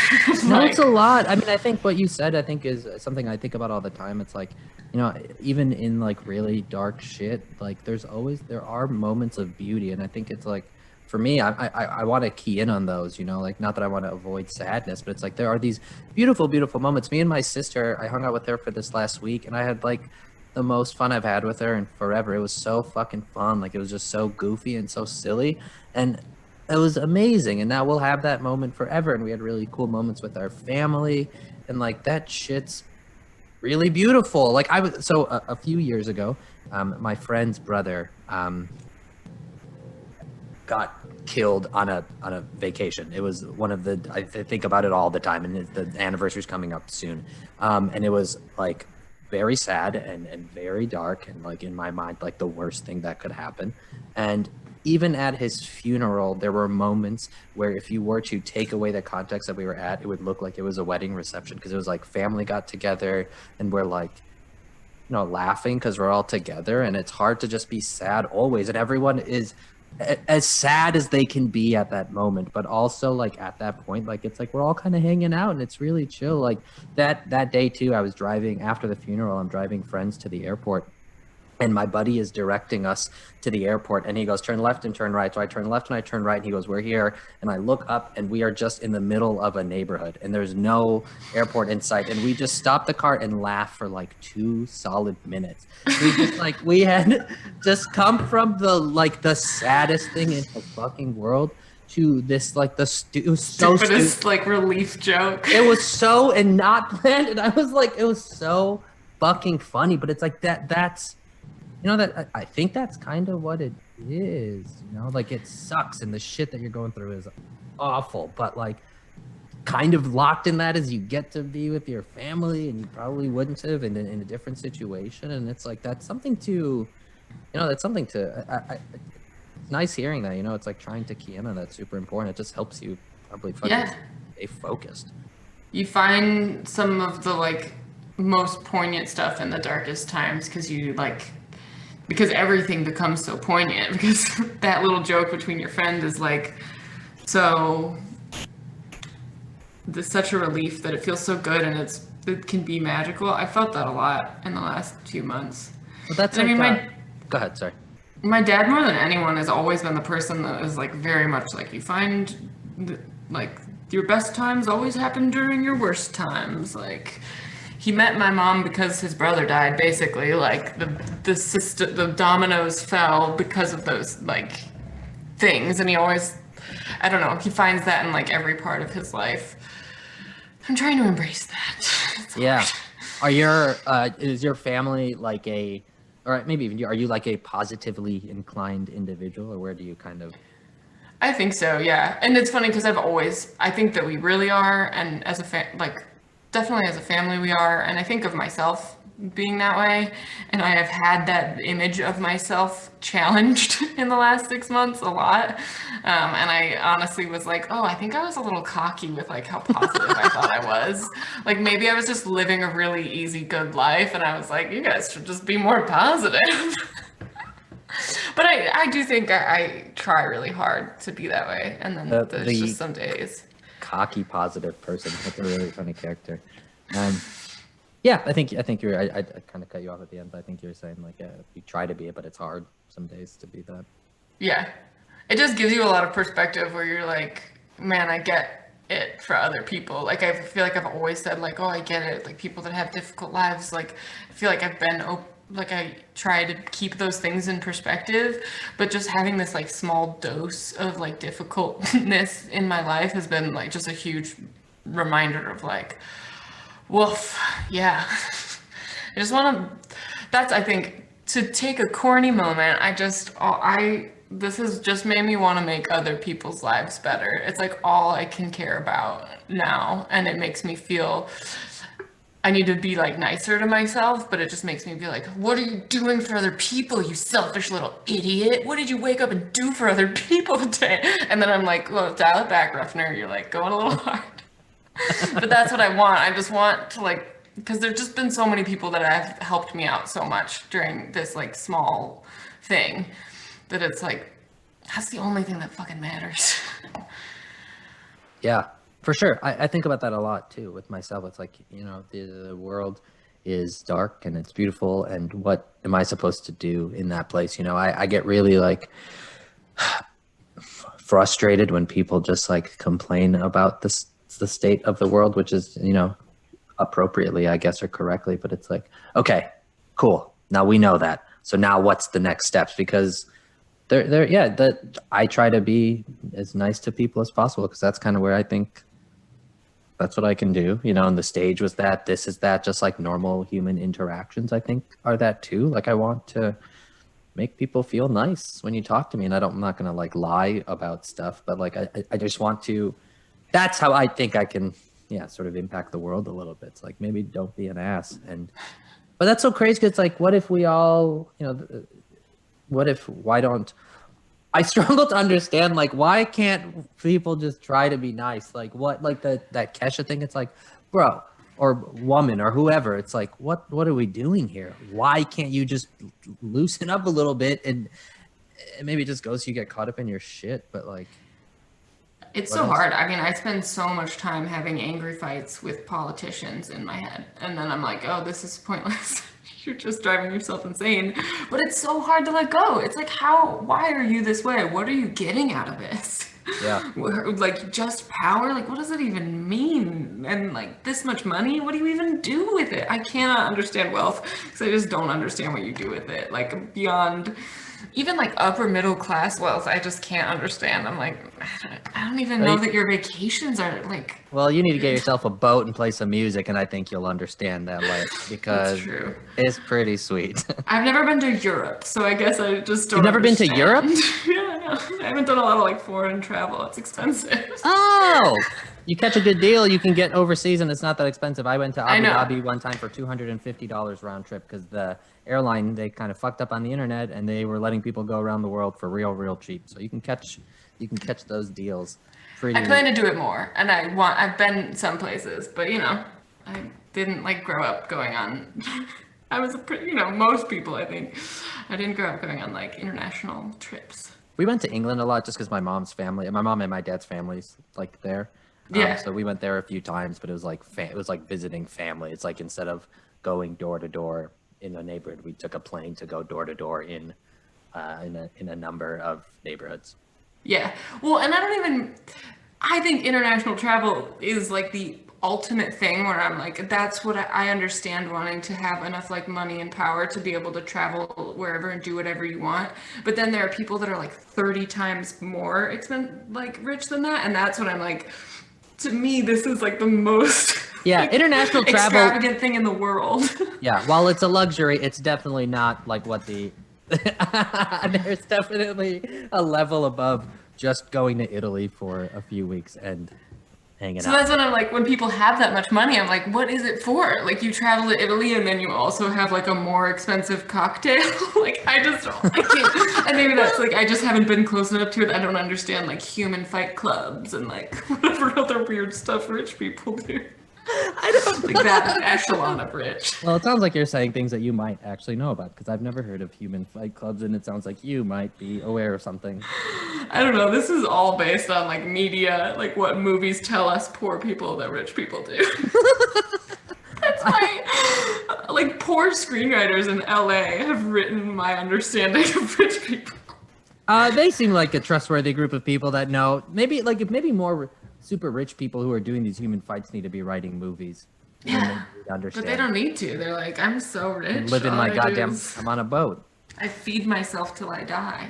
No, Like, it's a lot. I mean, I think what you said, I think is something I think about all the time. It's like, you know, even in like really dark shit, like there are moments of beauty. And I think it's like, for me, I want to key in on those, you know, like not that I want to avoid sadness, but it's like there are these beautiful, beautiful moments. Me and my sister, I hung out with her for this last week and I had like the most fun I've had with her in forever. It was so fucking fun. Like it was just so goofy and so silly. And it was amazing. And now we'll have that moment forever. And we had really cool moments with our family. And like that shit's really beautiful. Like a few years ago, my friend's brother got killed on a vacation. It was one of the, I think about it all the time, and the anniversary's coming up soon. And it was like very sad and very dark, and like in my mind, like the worst thing that could happen. And even at his funeral, there were moments where if you were to take away the context that we were at, it would look like it was a wedding reception, because it was like family got together and we're like, you know, laughing because we're all together. And it's hard to just be sad always, and everyone is as sad as they can be at that moment, but also like at that point, like it's like we're all kind of hanging out and it's really chill. Like that day too, I was driving after the funeral, I'm driving friends to the airport, and my buddy is directing us to the airport, and he goes, turn left and turn right. So I turn left and I turn right, and he goes, we're here. And I look up and we are just in the middle of a neighborhood and there's no airport in sight. And we just stopped the car and laughed for like 2 solid minutes. We just like, we had just come from the saddest thing in the fucking world to this, like it was so stupidest like relief joke. It was so, and not planned. And I was like, it was so fucking funny, but it's like that's, you know, that I think that's kind of what it is, you know, like it sucks and the shit that you're going through is awful, but like kind of locked in that as you get to be with your family, and you probably wouldn't have in a different situation. And it's like, that's something to, you know, that's something to, it's nice hearing that, you know, it's like trying to key in on that's super important. It just helps you probably fucking stay focused. You find some of the like most poignant stuff in the darkest times because everything becomes so poignant, because that little joke between your friend is like, so there's such a relief that it feels so good, and it can be magical. I felt that a lot in the last few months. Well, that's and like, I mean, go ahead, sorry. My dad, more than anyone, has always been the person that is like very much like, you find like your best times always happen during your worst times. Like, he met my mom because his brother died, basically. Like the dominoes fell because of those like things, and he always, I don't know, he finds that in like every part of his life. I'm trying to embrace that. Yeah. Is your family like a All right, maybe even you. Are you like a positively inclined individual, or where do you kind of? I think so, yeah. And it's funny because I think that we really are, and as definitely as a family we are, and I think of myself being that way, and I have had that image of myself challenged in the last 6 months a lot. And I honestly was like, oh, I think I was a little cocky with like how positive I thought I was. Like maybe I was just living a really easy, good life, and I was like, you guys should just be more positive. But I do think I try really hard to be that way, and then there's just some days. Cocky positive person. That's a really funny character. Yeah, I think you're. I kind of cut you off at the end, but I think you're saying like you try to be it, but it's hard some days to be that. Yeah, it just gives you a lot of perspective where you're like, man, I get it for other people. Like I feel like I've always said like, oh, I get it. Like people that have difficult lives. Like I feel like I've been like I try to keep those things in perspective, but just having this like small dose of like difficultness in my life has been like just a huge reminder of like, woof, yeah. I just want to, I think, to take a corny moment, this has just made me want to make other people's lives better. It's like all I can care about now, and it makes me feel I need to be like nicer to myself, but it just makes me be like, what are you doing for other people, you selfish little idiot? What did you wake up and do for other people today? And then I'm like, well, dial it back, Ruffner. You're like going a little hard. But that's what I want. I just want to like, because there's just been so many people that have helped me out so much during this like small thing that it's like, that's the only thing that fucking matters. Yeah, for sure. I think about that a lot too with myself. It's like, you know, the world is dark and it's beautiful, and what am I supposed to do in that place? You know, I get really like frustrated when people just like complain about the state of the world, which is, you know, appropriately, I guess, or correctly, but it's like, okay, cool. Now we know that. So now what's the next steps? Because I try to be as nice to people as possible, because that's kind of where I think that's what I can do, you know. And the stage was that, this is that, just like normal human interactions, I think, are that too. Like I want to make people feel nice when you talk to me, and I'm not going to like lie about stuff, but like, I just want to, that's how I think I can, sort of impact the world a little bit. It's like, maybe don't be an ass. But that's so crazy. Cause it's like, what if we all, you know, why don't, I struggle to understand, like, why can't people just try to be nice? Like what, like that Kesha thing, it's like, bro, or woman or whoever, it's like, what are we doing here? Why can't you just loosen up a little bit? And maybe it just goes, you get caught up in your shit, but like, it's so hard. I mean, I spend so much time having angry fights with politicians in my head. And then I'm like, oh, this is pointless. You're just driving yourself insane. But it's so hard to let go. It's like, why are you this way? What are you getting out of this? Yeah. Like, just power? Like, what does it even mean? And like, this much money? What do you even do with it? I cannot understand wealth because I just don't understand what you do with it. Like, beyond even like upper middle class wealth, I just can't understand. I'm like, I don't even know that your vacations are like. Well, you need to get yourself a boat and play some music, and I think you'll understand that life, because it's pretty sweet. I've never been to Europe, so I guess I just don't. You've never been to Europe? Yeah, no. I haven't done a lot of like foreign travel. It's expensive. Oh, you catch a good deal, you can get overseas, and it's not that expensive. I went to Abu Dhabi one time for $250 round trip, because the airline, they kind of fucked up on the internet, and they were letting people go around the world for real cheap. So you can catch those deals. I plan to do it more, and I've been some places, but you know, I didn't like grow up going on. I was most people, I think, I didn't grow up going on like international trips. We went to England a lot just because my mom and my dad's families like there. Yeah. So we went there a few times, but it was like visiting family. It's like, instead of going door to door in a neighborhood, we took a plane to go door to door in a number of neighborhoods. Yeah. Well, and I think international travel is like the ultimate thing where I'm like, that's what I understand, wanting to have enough like money and power to be able to travel wherever and do whatever you want. But then there are people that are like 30 times more rich than that. And that's what I'm like, to me, this is like the most Yeah, international travel. extravagant thing in the world. Yeah, while it's a luxury, it's definitely not like what the. There's definitely a level above just going to Italy for a few weeks and hanging So out. that's when I'm like, when people have that much money, I'm like, what is it for? Like, you travel to Italy and then you also have like a more expensive cocktail. Like, I can't. And maybe that's like, I just haven't been close enough to it. I don't understand like human fight clubs and like whatever other weird stuff rich people do. I don't like that echelon of rich. Well, it sounds like you're saying things that you might actually know about because I've never heard of human fight clubs, and it sounds like you might be aware of something. I don't know. This is all based on like media, like what movies tell us poor people that rich people do. That's why, like, poor screenwriters in LA have written my understanding of rich people. They seem like a trustworthy group of people that know. Maybe more super rich people who are doing these human fights need to be writing movies. Yeah, Understand. but they don't need to. They're like, I'm so rich. Living all my I do goddamn. is I'm on a boat. I feed myself till I die.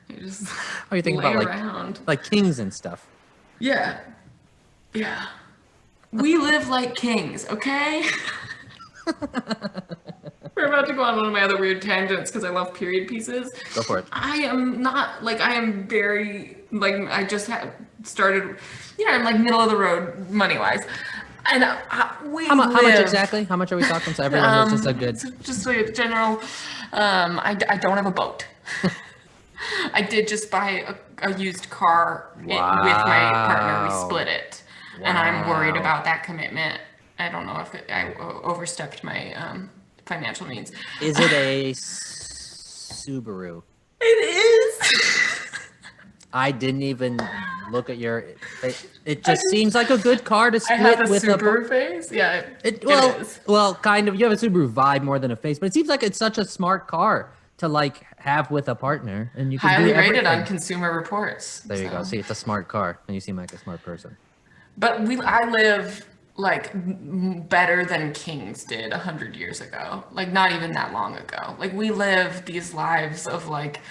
I just Oh, you think lay about around. like kings and stuff. Yeah. Yeah. We live like kings, okay? We're about to go on one of my other weird tangents because I love period pieces. Go for it. I am not, like, I am very, like, I just have started, I'm like middle of the road money-wise. And How much exactly? How much are we talking? So everyone knows just a good. Just like a general, I don't have a boat. I did just buy a used car with my partner. We split it. And I'm worried about that commitment. I don't know if I overstepped my financial means. Is it a Subaru? It is. I didn't even look at your. It just seems like a good car to I split have a with Subaru face. Yeah, it is. Well, kind of. You have a Subaru vibe more than a face, but it seems like it's such a smart car to like have with a partner, and you can Highly do rated on everything. Consumer Reports. There you go. See, it's a smart car, and you seem like a smart person. But I live like better than kings did 100 years ago. Like, not even that long ago. Like, we live these lives of like,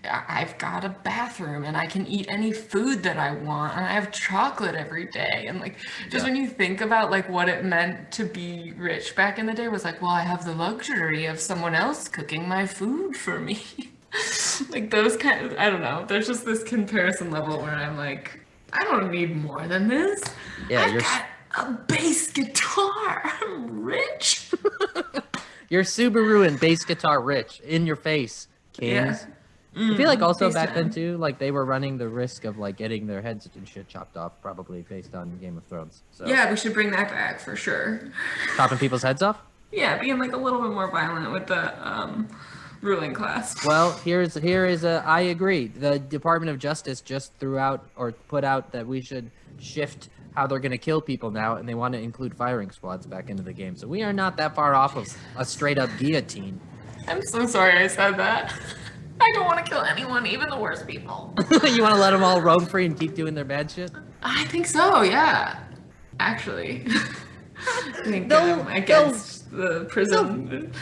I've got a bathroom and I can eat any food that I want and I have chocolate every day. And like, just when you think about like what it meant to be rich back in the day was like, well, I have the luxury of someone else cooking my food for me. Like those kind of, I don't know. There's just this comparison level where I'm like, I don't need more than this. Yeah, I've got a bass guitar. I'm rich. Your Subaru and bass guitar rich in your face, kings. Yeah. I feel like also Peace, back then man. too, like they were running the risk of like getting their heads and shit chopped off, probably based on Game of Thrones. So Yeah, we should bring that back for sure. chopping people's heads off. Yeah, being like a little bit more violent with the ruling class. Well, here is I agree. The Department of Justice just threw out or put out that we should shift how they're going to kill people now, and they want to include firing squads back into the game. So we are not that far off of a straight up guillotine. I'm so sorry I said that. I don't want to kill anyone, even the worst people. You want to let them all roam free and keep doing their bad shit? I think so, yeah. Actually. I think They'll- against the prison.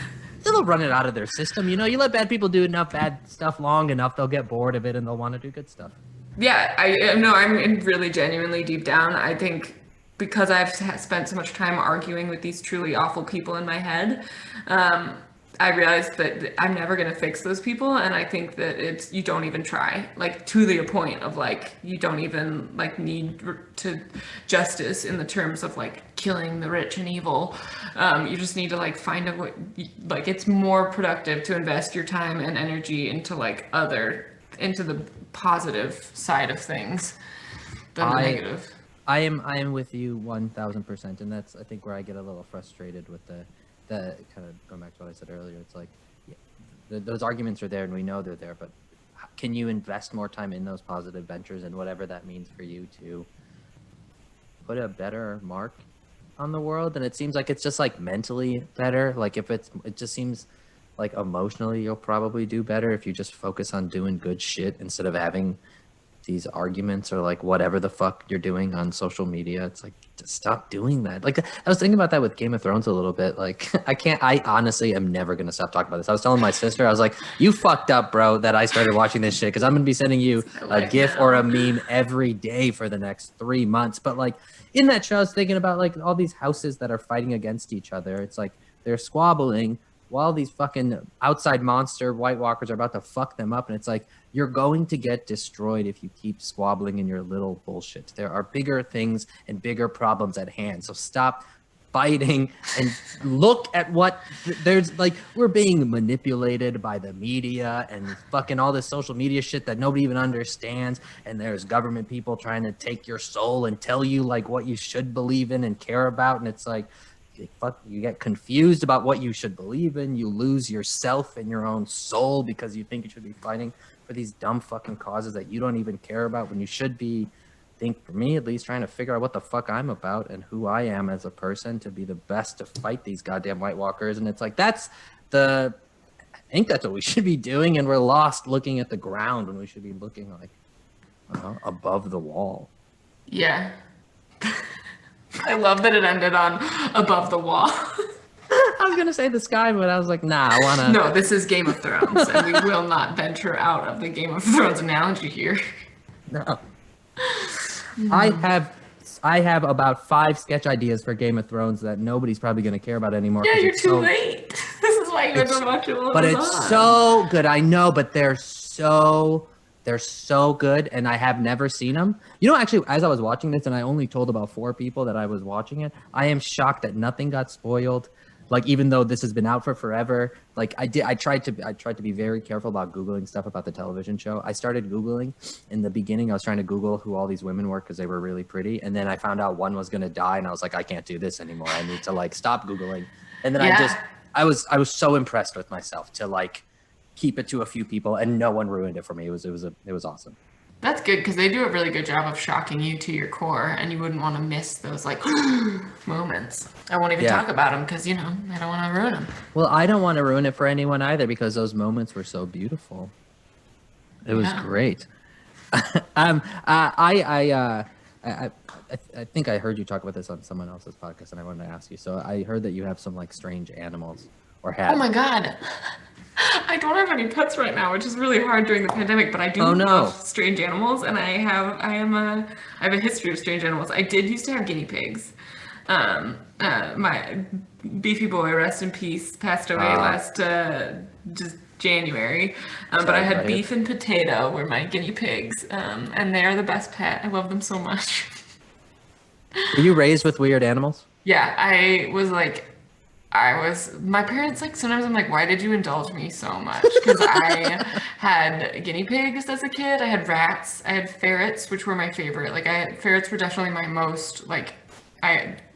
They'll run it out of their system. You know, you let bad people do enough bad stuff long enough, they'll get bored of it and they'll want to do good stuff. Yeah, I'm really genuinely deep down. I think because I've spent so much time arguing with these truly awful people in my head, I realized that I'm never going to fix those people. And I think that you don't even try, like to the point of like, you don't even like need to justice in the terms of like killing the rich and evil. You just need to like find a way, like it's more productive to invest your time and energy into like into the positive side of things than the negative. I am with you 1000%, and that's I think where I get a little frustrated with the kind of going back to what I said earlier. It's like those arguments are there, and we know they're there, but can you invest more time in those positive ventures and whatever that means for you to put a better mark on the world? And it seems like it's just like mentally better. Like if it just seems like emotionally you'll probably do better if you just focus on doing good shit instead of having these arguments or like whatever the fuck you're doing on social media. It's like, just stop doing that. Like, I was thinking about that with Game of Thrones a little bit. Like, I honestly am never going to stop talking about this. I was telling my sister, I was like, you fucked up, bro, that I started watching this shit, because I'm going to be sending you a GIF or a meme every day for the next 3 months. But like, in that show, I was thinking about like all these houses that are fighting against each other. It's like they're squabbling while these fucking outside monster White Walkers are about to fuck them up. And it's like, you're going to get destroyed if you keep squabbling in your little bullshit. There are bigger things and bigger problems at hand. So stop fighting and look at what there's like. We're being manipulated by the media and fucking all this social media shit that nobody even understands. And there's government people trying to take your soul and tell you like what you should believe in and care about. And it's like, you get confused about what you should believe in. You lose yourself and your own soul because you think you should be fighting for these dumb fucking causes that you don't even care about, when you should be, I think for me at least, trying to figure out what the fuck I'm about and who I am as a person to be the best to fight these goddamn White Walkers. And it's like, I think that's what we should be doing, and we're lost looking at the ground when we should be looking like above the wall. Yeah. I love that it ended on above the wall. I was gonna say the sky, but I was like, nah, I wanna. No, this is Game of Thrones, and we will not venture out of the Game of Thrones analogy here. No. I have about 5 sketch ideas for Game of Thrones that nobody's probably gonna care about anymore. Yeah, you're too late. This is why you had to watch it while But it was it's on. so good. I know, but they're so good, and I have never seen them. You know, actually, as I was watching this, and I only told about 4 people that I was watching it, I am shocked that nothing got spoiled. Like, even though this has been out for forever, like I tried to be very careful about Googling stuff about the television show. I started Googling in the beginning. I was trying to Google who all these women were because they were really pretty. And then I found out one was going to die, and I was like, I can't do this anymore. I need to like stop Googling. And then I was so impressed with myself to like keep it to a few people, and no one ruined it for me. It was awesome. That's good, because they do a really good job of shocking you to your core, and you wouldn't want to miss those like moments. I won't even talk about them because I don't want to ruin them. Well, I don't want to ruin it for anyone either, because those moments were so beautiful. It was great. I think I heard you talk about this on someone else's podcast, and I wanted to ask you. So I heard that you have some like strange animals, or had. Oh my god. I don't have any pets right now, which is really hard during the pandemic, but I do love strange animals, and I have a history of strange animals. I did used to have guinea pigs. My beefy boy, rest in peace, passed away last just January. But I had Beef and Potato were my guinea pigs, and they're the best pet. I love them so much. Were you raised with weird animals? Yeah, my parents, like, sometimes I'm like, why did you indulge me so much? Because I had guinea pigs as a kid, I had rats, I had ferrets, which were my favorite. Like, ferrets were definitely my most, like,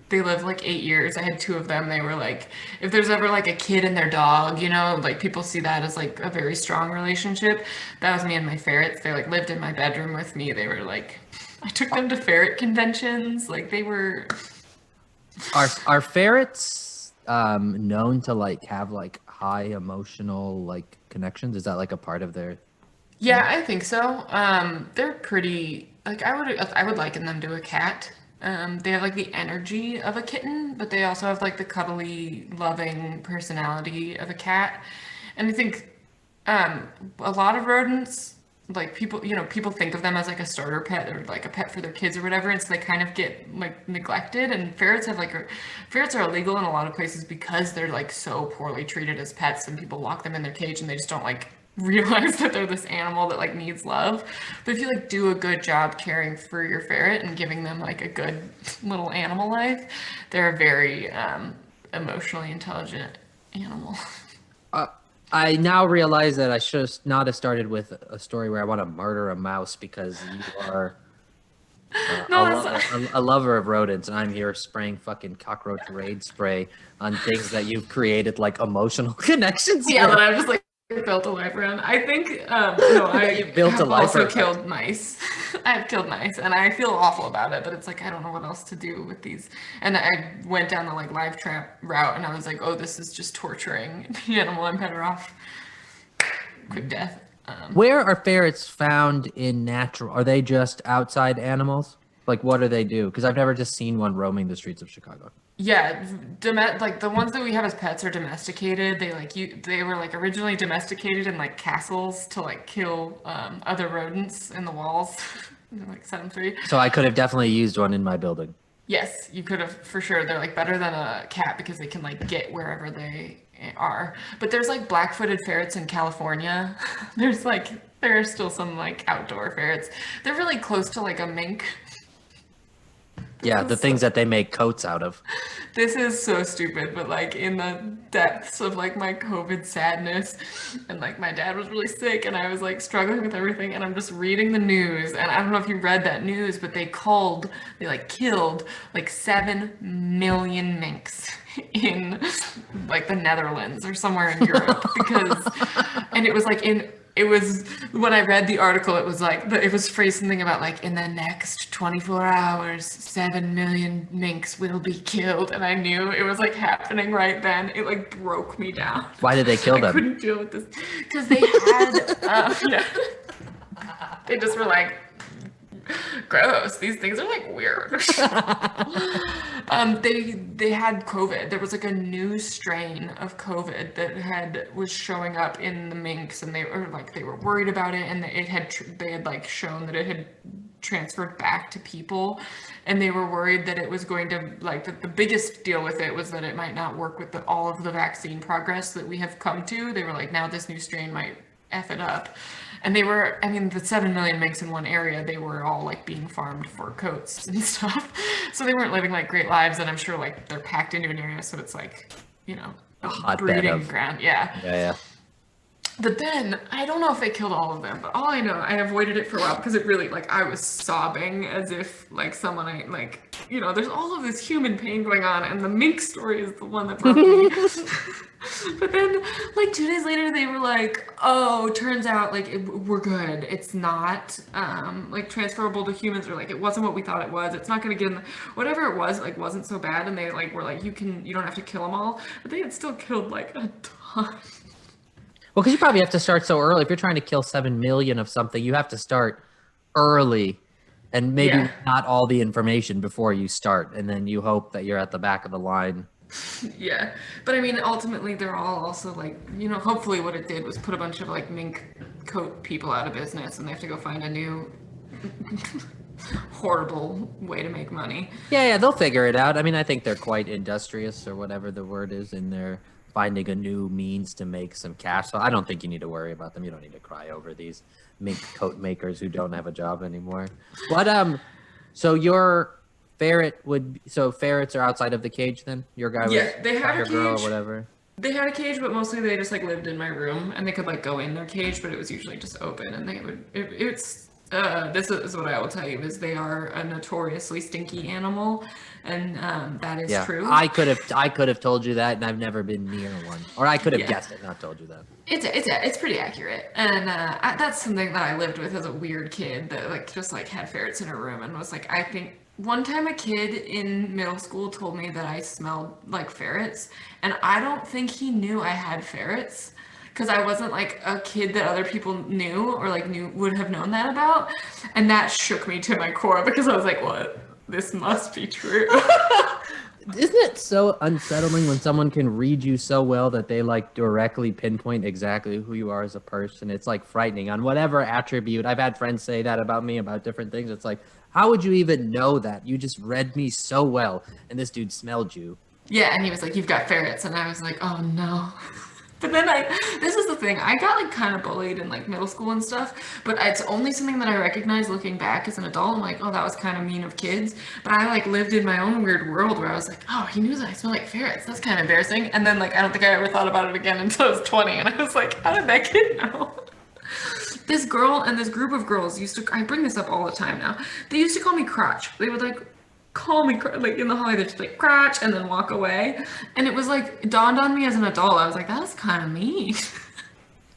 they lived like 8 years. I had 2 of them. They were like, if there's ever like a kid and their dog, like people see that as like a very strong relationship. That was me and my ferrets. They like lived in my bedroom with me. They were like, I took them to ferret conventions. Like, they were. Are ferrets known to like have like high emotional like connections? Is that like a part of their? Yeah, I think so. They're pretty, like, I would liken them to a cat. They have like the energy of a kitten, but they also have like the cuddly, loving personality of a cat. And I think a lot of rodents, like people think of them as like a starter pet or like a pet for their kids or whatever, and so they kind of get like neglected. And ferrets are illegal in a lot of places because they're like so poorly treated as pets, and people lock them in their cage and they just don't like realize that they're this animal that like needs love. But if you like do a good job caring for your ferret and giving them like a good little animal life, they're a very emotionally intelligent animal. I now realize that I should not have started with a story where I want to murder a mouse, because you are a lover of rodents, and I'm here spraying fucking cockroach raid spray on things that you've created like emotional connections. Yeah, but I'm just like built a life around. I think I built have a life also around. killed mice. I have killed mice, and I feel awful about it, but it's like I don't know what else to do with these. And I went down the like live trap route, and I was like, oh, this is just torturing the animal. I'm better off quick death. Where are ferrets found in natural? Are they just outside animals? Like, what do they do? Because I've never just seen one roaming the streets of Chicago. Yeah, like the ones that we have as pets are domesticated. They were like originally domesticated in like castles to like kill other rodents in the walls, and, like set them free. So I could have definitely used one in my building. Yes, you could have for sure. They're like better than a cat because they can like get wherever they are. But there's like black-footed ferrets in California. There are still some like outdoor ferrets. They're really close to like a mink. Yeah, the things that they make coats out of. This is so stupid, but like in the depths of like my COVID sadness, and like my dad was really sick, and I was like struggling with everything, and I'm just reading the news, and I don't know if you read that news, but they like killed like 7 million minks in like the Netherlands or somewhere in Europe because, and it was when I read the article, it was like it was phrased something about like in the next 24 hours, 7 million minks will be killed, and I knew it was like happening right then. It like broke me down. Why did they kill them? I couldn't deal with this because they had yeah, they just were like gross. These things are like weird. They had COVID. There was like a new strain of COVID that was showing up in the minks, and they were worried about it, and they had like shown that it had transferred back to people, and they were worried that it was going to like the biggest deal with it was that it might not work with all of the vaccine progress that we have come to. They were like, now this new strain might F it up. And the 7 million minks in one area, they were all like being farmed for coats and stuff. So they weren't living like great lives. And I'm sure like they're packed into an area. So it's like, a hotbed breeding ground. Yeah. Yeah. But then I don't know if they killed all of them, but all I know, I avoided it for a while because it really like I was sobbing as if like someone there's all of this human pain going on, and the mink story is the one that broke me. But then like 2 days later they were like, oh, turns out like we're good. It's not like transferable to humans, or like it wasn't what we thought it was. It's not going to get in whatever it was, like wasn't so bad, and they like were like you don't have to kill them all, but they had still killed like a ton. Well, because you probably have to start so early. If you're trying to kill 7 million of something, you have to start early and maybe not all the information before you start. And then you hope that you're at the back of the line. Yeah. But I mean, ultimately, they're all also like, hopefully what it did was put a bunch of like mink coat people out of business, and they have to go find a new horrible way to make money. Yeah, they'll figure it out. I mean, I think they're quite industrious, or whatever the word is, in their finding a new means to make some cash. So I don't think you need to worry about them. You don't need to cry over these mink coat makers who don't have a job anymore. What so your ferrets are outside of the cage then? Your guy was they had a cage. Girl or whatever. They had a cage, but mostly they just like lived in my room, and they could like go in their cage, but it was usually just open, and they would this is what I will tell you is they are a notoriously stinky animal, and that is true. I could have told you that, and I've never been near one, or I could have guessed it, not told you that. It's pretty accurate, and that's something that I lived with as a weird kid that like just like had ferrets in her room, and was like, I think one time a kid in middle school told me that I smelled like ferrets, and I don't think he knew I had ferrets. Because I wasn't like a kid that other people knew or like would have known that about, and that shook me to my core because I was like, "What? This must be true." Isn't it so unsettling when someone can read you so well that they like directly pinpoint exactly who you are as a person? It's like frightening on whatever attribute. I've had friends say that about me about different things. It's like, how would you even know that? You just read me so well, and this dude smelled you. Yeah, and he was like, "You've got ferrets," and I was like, "Oh no." But then this is the thing, I got like kind of bullied in like middle school and stuff, but it's only something that I recognize looking back as an adult. I'm like, oh, that was kind of mean of kids. But I like lived in my own weird world where I was like, oh, he knew that I smell like ferrets. That's kind of embarrassing. And then like, I don't think I ever thought about it again until I was 20. And I was like, how did that kid know? This girl and this group of girls I bring this up all the time now. They used to call me Crotch. They would like call me like in the hallway, they'd just like Crotch and then walk away, and it was like it dawned on me as an adult. I was like, that was kind of mean.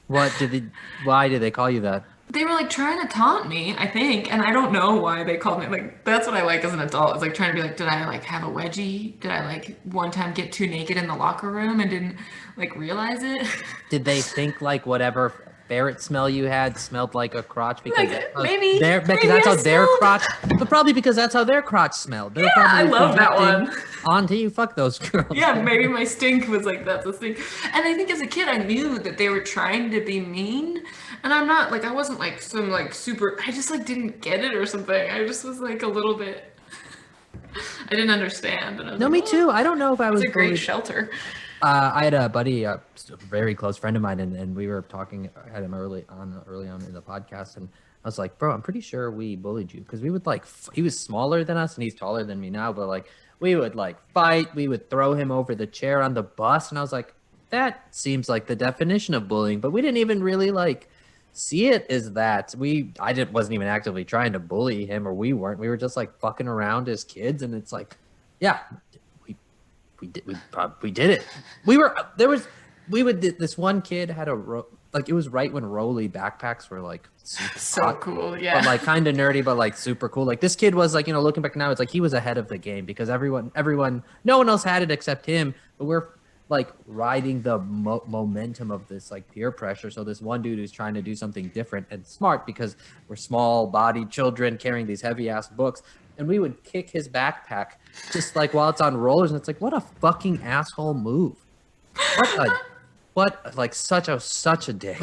Why did they call you that? They were like trying to taunt me, I think, and I don't know why they called me. Like that's what I like as an adult. It's like trying to be like, did I like have a wedgie? Did I like one time get too naked in the locker room and didn't like realize it? Did they think like whatever ferret smell you had smelled like a crotch because Maybe that's how I their smelled- crotch, but probably because that's how their crotch smelled. They're I probably love that projecting one. onto you. Fuck those girls. Yeah, maybe my stink was like that's a stink. And I think as a kid I knew that they were trying to be mean. And I'm not like I wasn't like some like super I just like didn't get it or something. I just was like a little bit I didn't understand. And I was No, like, me "Oh, too. I don't know if I was it's a great bullied. shelter. I had a buddy, a very close friend of mine, and we were talking. I had him early on in the podcast, and I was like, "Bro, I'm pretty sure we bullied you because we would like." He was smaller than us, and he's taller than me now, but like we would like fight. We would throw him over the chair on the bus, and I was like, "That seems like the definition of bullying." But we didn't even really like see it as that. Wasn't even actively trying to bully him, or we weren't. We were just like fucking around as kids, and it's like, yeah. We did it. This one kid had it was right when Rolly backpacks were like super So hot, cool, yeah. but like kind of nerdy, but like super cool. Like this kid was like, looking back now, it's like he was ahead of the game because everyone, no one else had it except him. But we're like riding the momentum of this like peer pressure. So this one dude who's trying to do something different and smart because we're small-bodied children carrying these heavy-ass books. And we would kick his backpack just like while it's on rollers, and it's like, what a fucking asshole move! Such a dick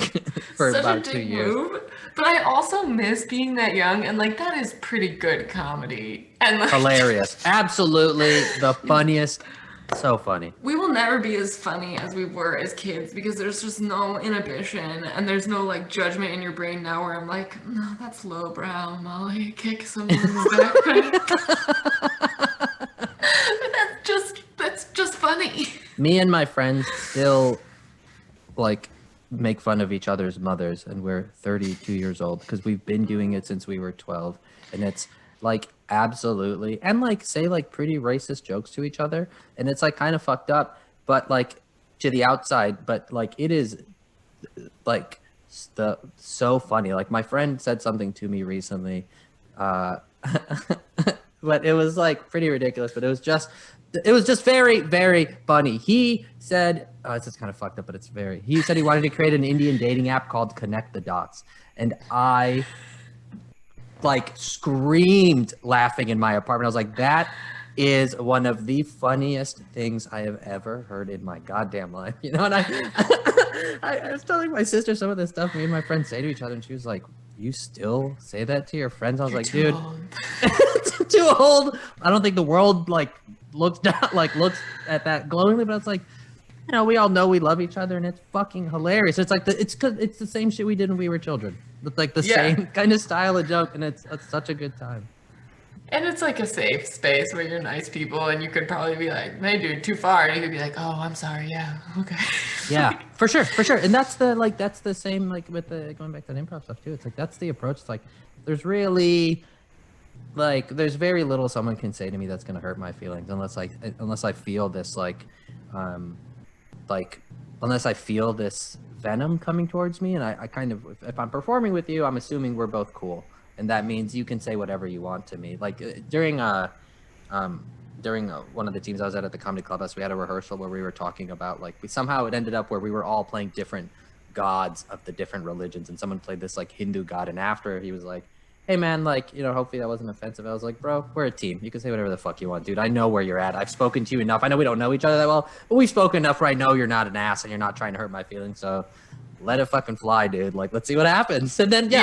for Such about a 2 dick years. move. But I also miss being that young and like that is pretty good comedy. And like, Hilarious, absolutely the funniest, so funny. we will never be as funny as we were as kids because there's just no inhibition and there's no like judgment in your brain now where I'm like, no, that's lowbrow, Molly. Kick someone's backpack. That's just funny. Me and my friends still like make fun of each other's mothers, and we're 32 years old because we've been doing it since we were 12, and it's like absolutely, and like say like pretty racist jokes to each other, and it's like kind of fucked up, but like to the outside, but like it is like so funny. Like my friend said something to me recently, but it was like pretty ridiculous, but it was just very, very funny. He said, it's just kind of fucked up, but he said he wanted to create an Indian dating app called Connect the Dots. And I like screamed laughing in my apartment. I was like, that is one of the funniest things I have ever heard in my goddamn life. And I was telling my sister some of the stuff me and my friends say to each other, and she was like, you still say that to your friends? I was like, dude, too old. I don't think the world looks at that glowingly, but it's like, we all know we love each other, and it's fucking hilarious. It's like it's the same shit we did when we were children. It's like the same kind of style of joke, and it's such a good time. And it's like a safe space where you're nice people and you could probably be like, hey dude, too far. And you could be like, oh, I'm sorry. Yeah. Okay. Yeah, for sure. And that's the same, like with the, going back to the improv stuff too. It's like, that's the approach. It's like, there's very little someone can say to me that's going to hurt my feelings unless I feel this unless I feel this venom coming towards me. And I kind of, if I'm performing with you, I'm assuming we're both cool. And that means you can say whatever you want to me. Like during one of the teams I was at the comedy clubhouse, we had a rehearsal where we were talking about somehow it ended up where we were all playing different gods of the different religions, and someone played this Hindu god, and after he was like, hey man, hopefully that wasn't offensive. I was like, bro, we're a team. You can say whatever the fuck you want, dude. I know where you're at. I've spoken to you enough. I know we don't know each other that well, but we've spoken enough where I know you're not an ass and you're not trying to hurt my feelings. So let it fucking fly, dude. Let's see what happens. And then,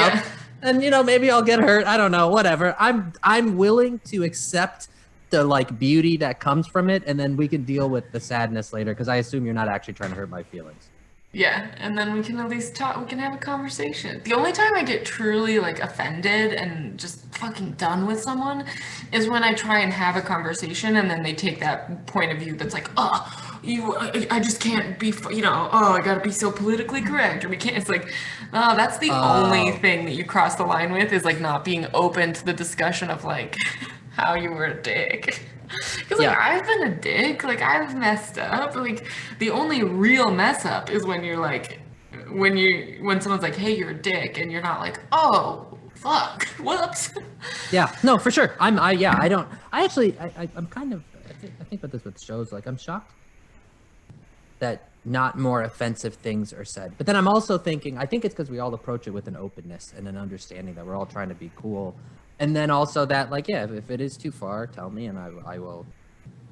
and maybe I'll get hurt. I don't know, whatever. I'm willing to accept the beauty that comes from it, and then we can deal with the sadness later, because I assume you're not actually trying to hurt my feelings. Yeah, and then we can at least talk, we can have a conversation. The only time I get truly offended and just fucking done with someone is when I try and have a conversation and then they take that point of view that's like, I just can't be, I gotta be so politically correct, or we can't, it's like, that's the only thing that you cross the line with is not being open to the discussion of how you were a dick. Because I've been a dick, I've messed up. The only real mess up is when you're when someone's like, hey, you're a dick, and you're not like, oh fuck, whoops. Yeah, no, for sure. I think about this with shows. I'm shocked that not more offensive things are said. But then I'm also thinking, I think it's because we all approach it with an openness and an understanding that we're all trying to be cool. And then also that, like, yeah, if it is too far, tell me, and I will,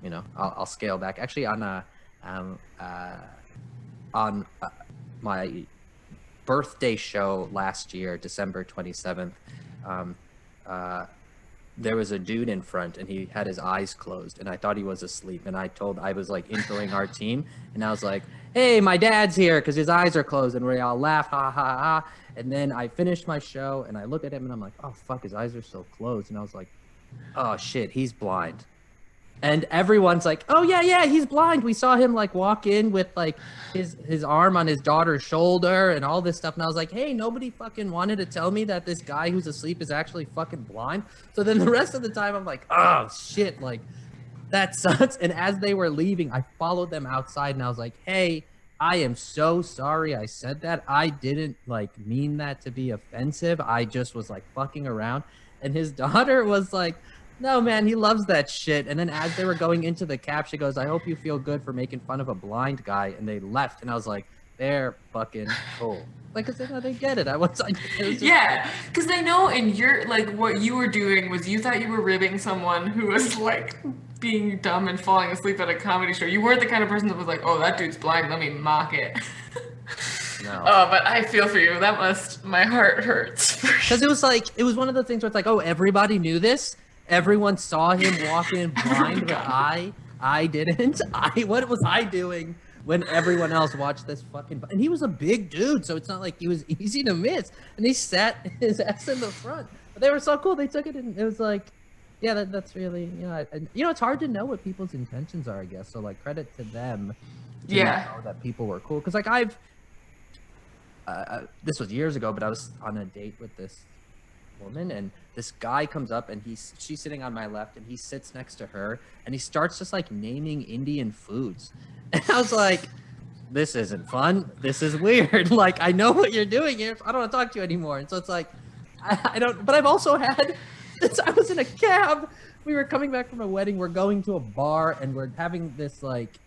you know, I'll scale back. Actually, on my birthday show last year, December 27th, there was a dude in front and he had his eyes closed and I thought he was asleep. And I was like introing our team and I was like, hey, my dad's here because his eyes are closed, and we all laughed, ha ha ha. And then I finished my show and I looked at him and I'm like, oh fuck, his eyes are still closed. And I was like, oh shit, he's blind. And everyone's like, oh yeah, he's blind. We saw him like walk in with like his arm on his daughter's shoulder and all this stuff. And I was like, hey, nobody fucking wanted to tell me that this guy who's asleep is actually fucking blind. So then the rest of the time I'm like, oh shit, like that sucks. And as they were leaving, I followed them outside and I was like, hey, I am so sorry I said that. I didn't like mean that to be offensive. I just was like fucking around. And his daughter was like, no, man, he loves that shit. And then as they were going into the cab, she goes, I hope you feel good for making fun of a blind guy. And they left. And I was like, they're fucking cool. Like, cause they get it. It was just, yeah, because they know, and you're like, what you were doing was you thought you were ribbing someone who was like being dumb and falling asleep at a comedy show. You weren't the kind of person that was like, oh, that dude's blind, let me mock it. no. Oh, but I feel for you. My heart hurts. Because it was one of the things where it's like, oh, everybody knew this. Everyone saw him walk in blind, but I didn't. What was I doing when everyone else watched this fucking? And he was a big dude, so it's not like he was easy to miss. And he sat his ass in the front. But they were so cool. They took it, and it was like, yeah, that's really, you know, and, you know, it's hard to know what people's intentions are, I guess. So like, credit to them. To know that people were cool. Because like this was years ago, but I was on a date with this woman and this guy comes up and she's sitting on my left and he sits next to her and he starts just like naming Indian foods. And I was like, this isn't fun. This is weird. Like, I know what you're doing here. I don't want to talk to you anymore. And so it's like, I don't, but I've also had this. I was in a cab. We were coming back from a wedding. We're going to a bar and we're having this like,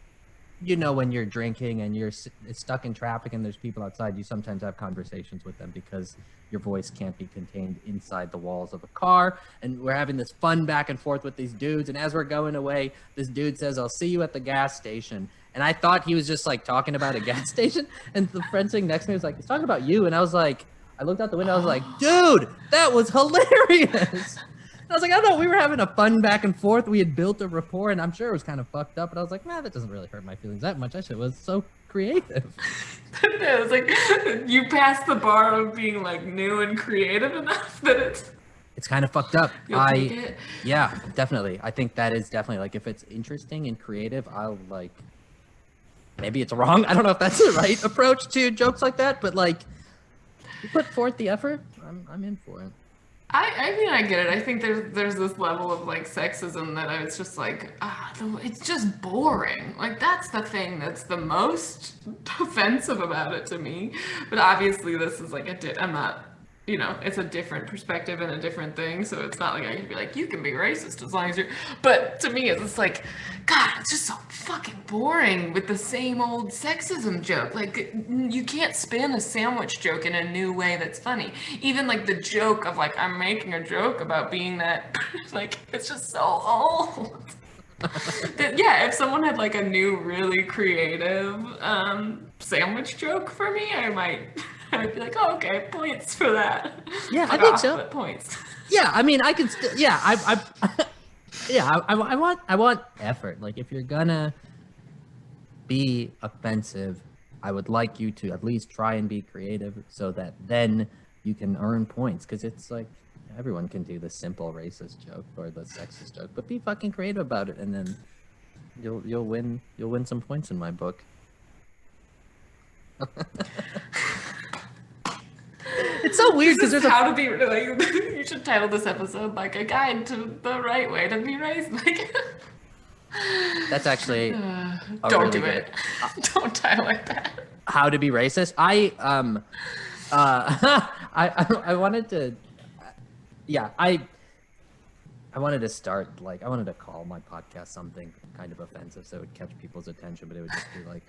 you know, when you're drinking and you're stuck in traffic and there's people outside, you sometimes have conversations with them because your voice can't be contained inside the walls of a car. And we're having this fun back and forth with these dudes. And as we're going away, this dude says, I'll see you at the gas station. And I thought he was just like talking about a gas station. And the friend sitting next to me was like, he's talking about you. And I was like, I looked out the window. I was like, dude, that was hilarious. I was like, I don't know, we were having a fun back and forth. We had built a rapport, and I'm sure it was kind of fucked up. But I was like, that doesn't really hurt my feelings that much. That shit was so creative. It was like, you passed the bar of being like new and creative enough that it's kind of fucked up. Take it. Yeah, definitely. I think that is definitely like, if it's interesting and creative, I'll like, maybe it's wrong. I don't know if that's the right approach to jokes like that, but like, you put forth the effort, I'm in for it. I mean, I get it. I think there's this level of like sexism that it's just like, it's just boring. Like, that's the thing that's the most offensive about it to me. But obviously this is like I'm not, you know, it's a different perspective and a different thing. So it's not like I can be like, you can be racist as long as you're, but to me it's like, God, it's just so fucking boring with the same old sexism joke. Like, you can't spin a sandwich joke in a new way that's funny. Even like the joke of like, I'm making a joke about being that, like, it's just so old. Yeah, if someone had like a new, really creative sandwich joke for me, I'd be like, oh, okay, points for that. Yeah, I think so. Points. Yeah, I mean, I can still, yeah, I want effort. Like, if you're gonna be offensive, I would like you to at least try and be creative so that then you can earn points. Because it's like, everyone can do the simple racist joke or the sexist joke, but be fucking creative about it, and then you'll win some points in my book. It's so weird because there's how to be like. You should title this episode like a guide to the right way to be racist. Like, that's actually don't really do it. Don't title like that. How to be racist. I wanted to. Yeah, I wanted to start like I wanted to call my podcast something kind of offensive so it would catch people's attention, but it would just be like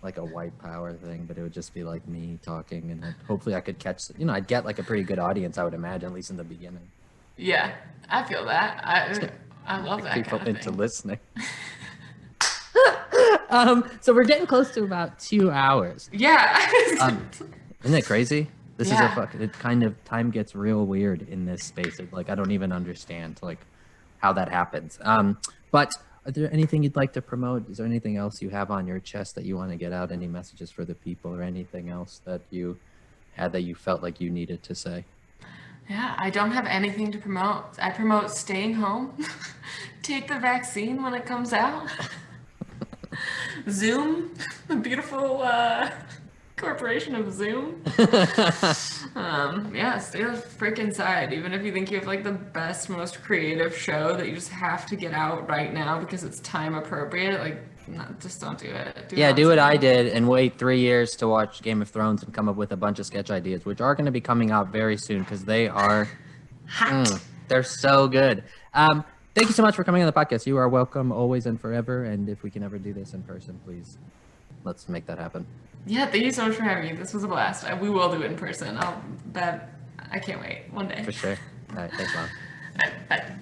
like a white power thing, but it would just be like me talking, and hopefully I could catch, I'd get like a pretty good audience, I would imagine, at least in the beginning. Yeah, I feel that. I love that People kind of into thing. listening. So we're getting close to about 2 hours. Yeah. Isn't it crazy? This is Yeah. it kind of, time gets real weird in this space. Like, I don't even understand like how that happens. But are there anything you'd like to promote? Is there anything else you have on your chest that you want to get out? Any messages for the people, or anything else that you had that you felt like you needed to say? Yeah, I don't have anything to promote. I promote staying home, take the vaccine when it comes out, Zoom, the beautiful corporation of Zoom. Yeah, stay the frick inside. Even if you think you have like the best, most creative show that you just have to get out right now because it's time appropriate, like, no, just don't do it. Do what I did and wait 3 years to watch Game of Thrones and come up with a bunch of sketch ideas, which are going to be coming out very soon because they are, they're so good. Thank you so much for coming on the podcast. You are welcome always and forever. And if we can ever do this in person, please, let's make that happen. Yeah, thank you so much for having me. This was a blast. We will do it in person. I can't wait. One day. For sure. All right. Thanks, Mom. All right, bye.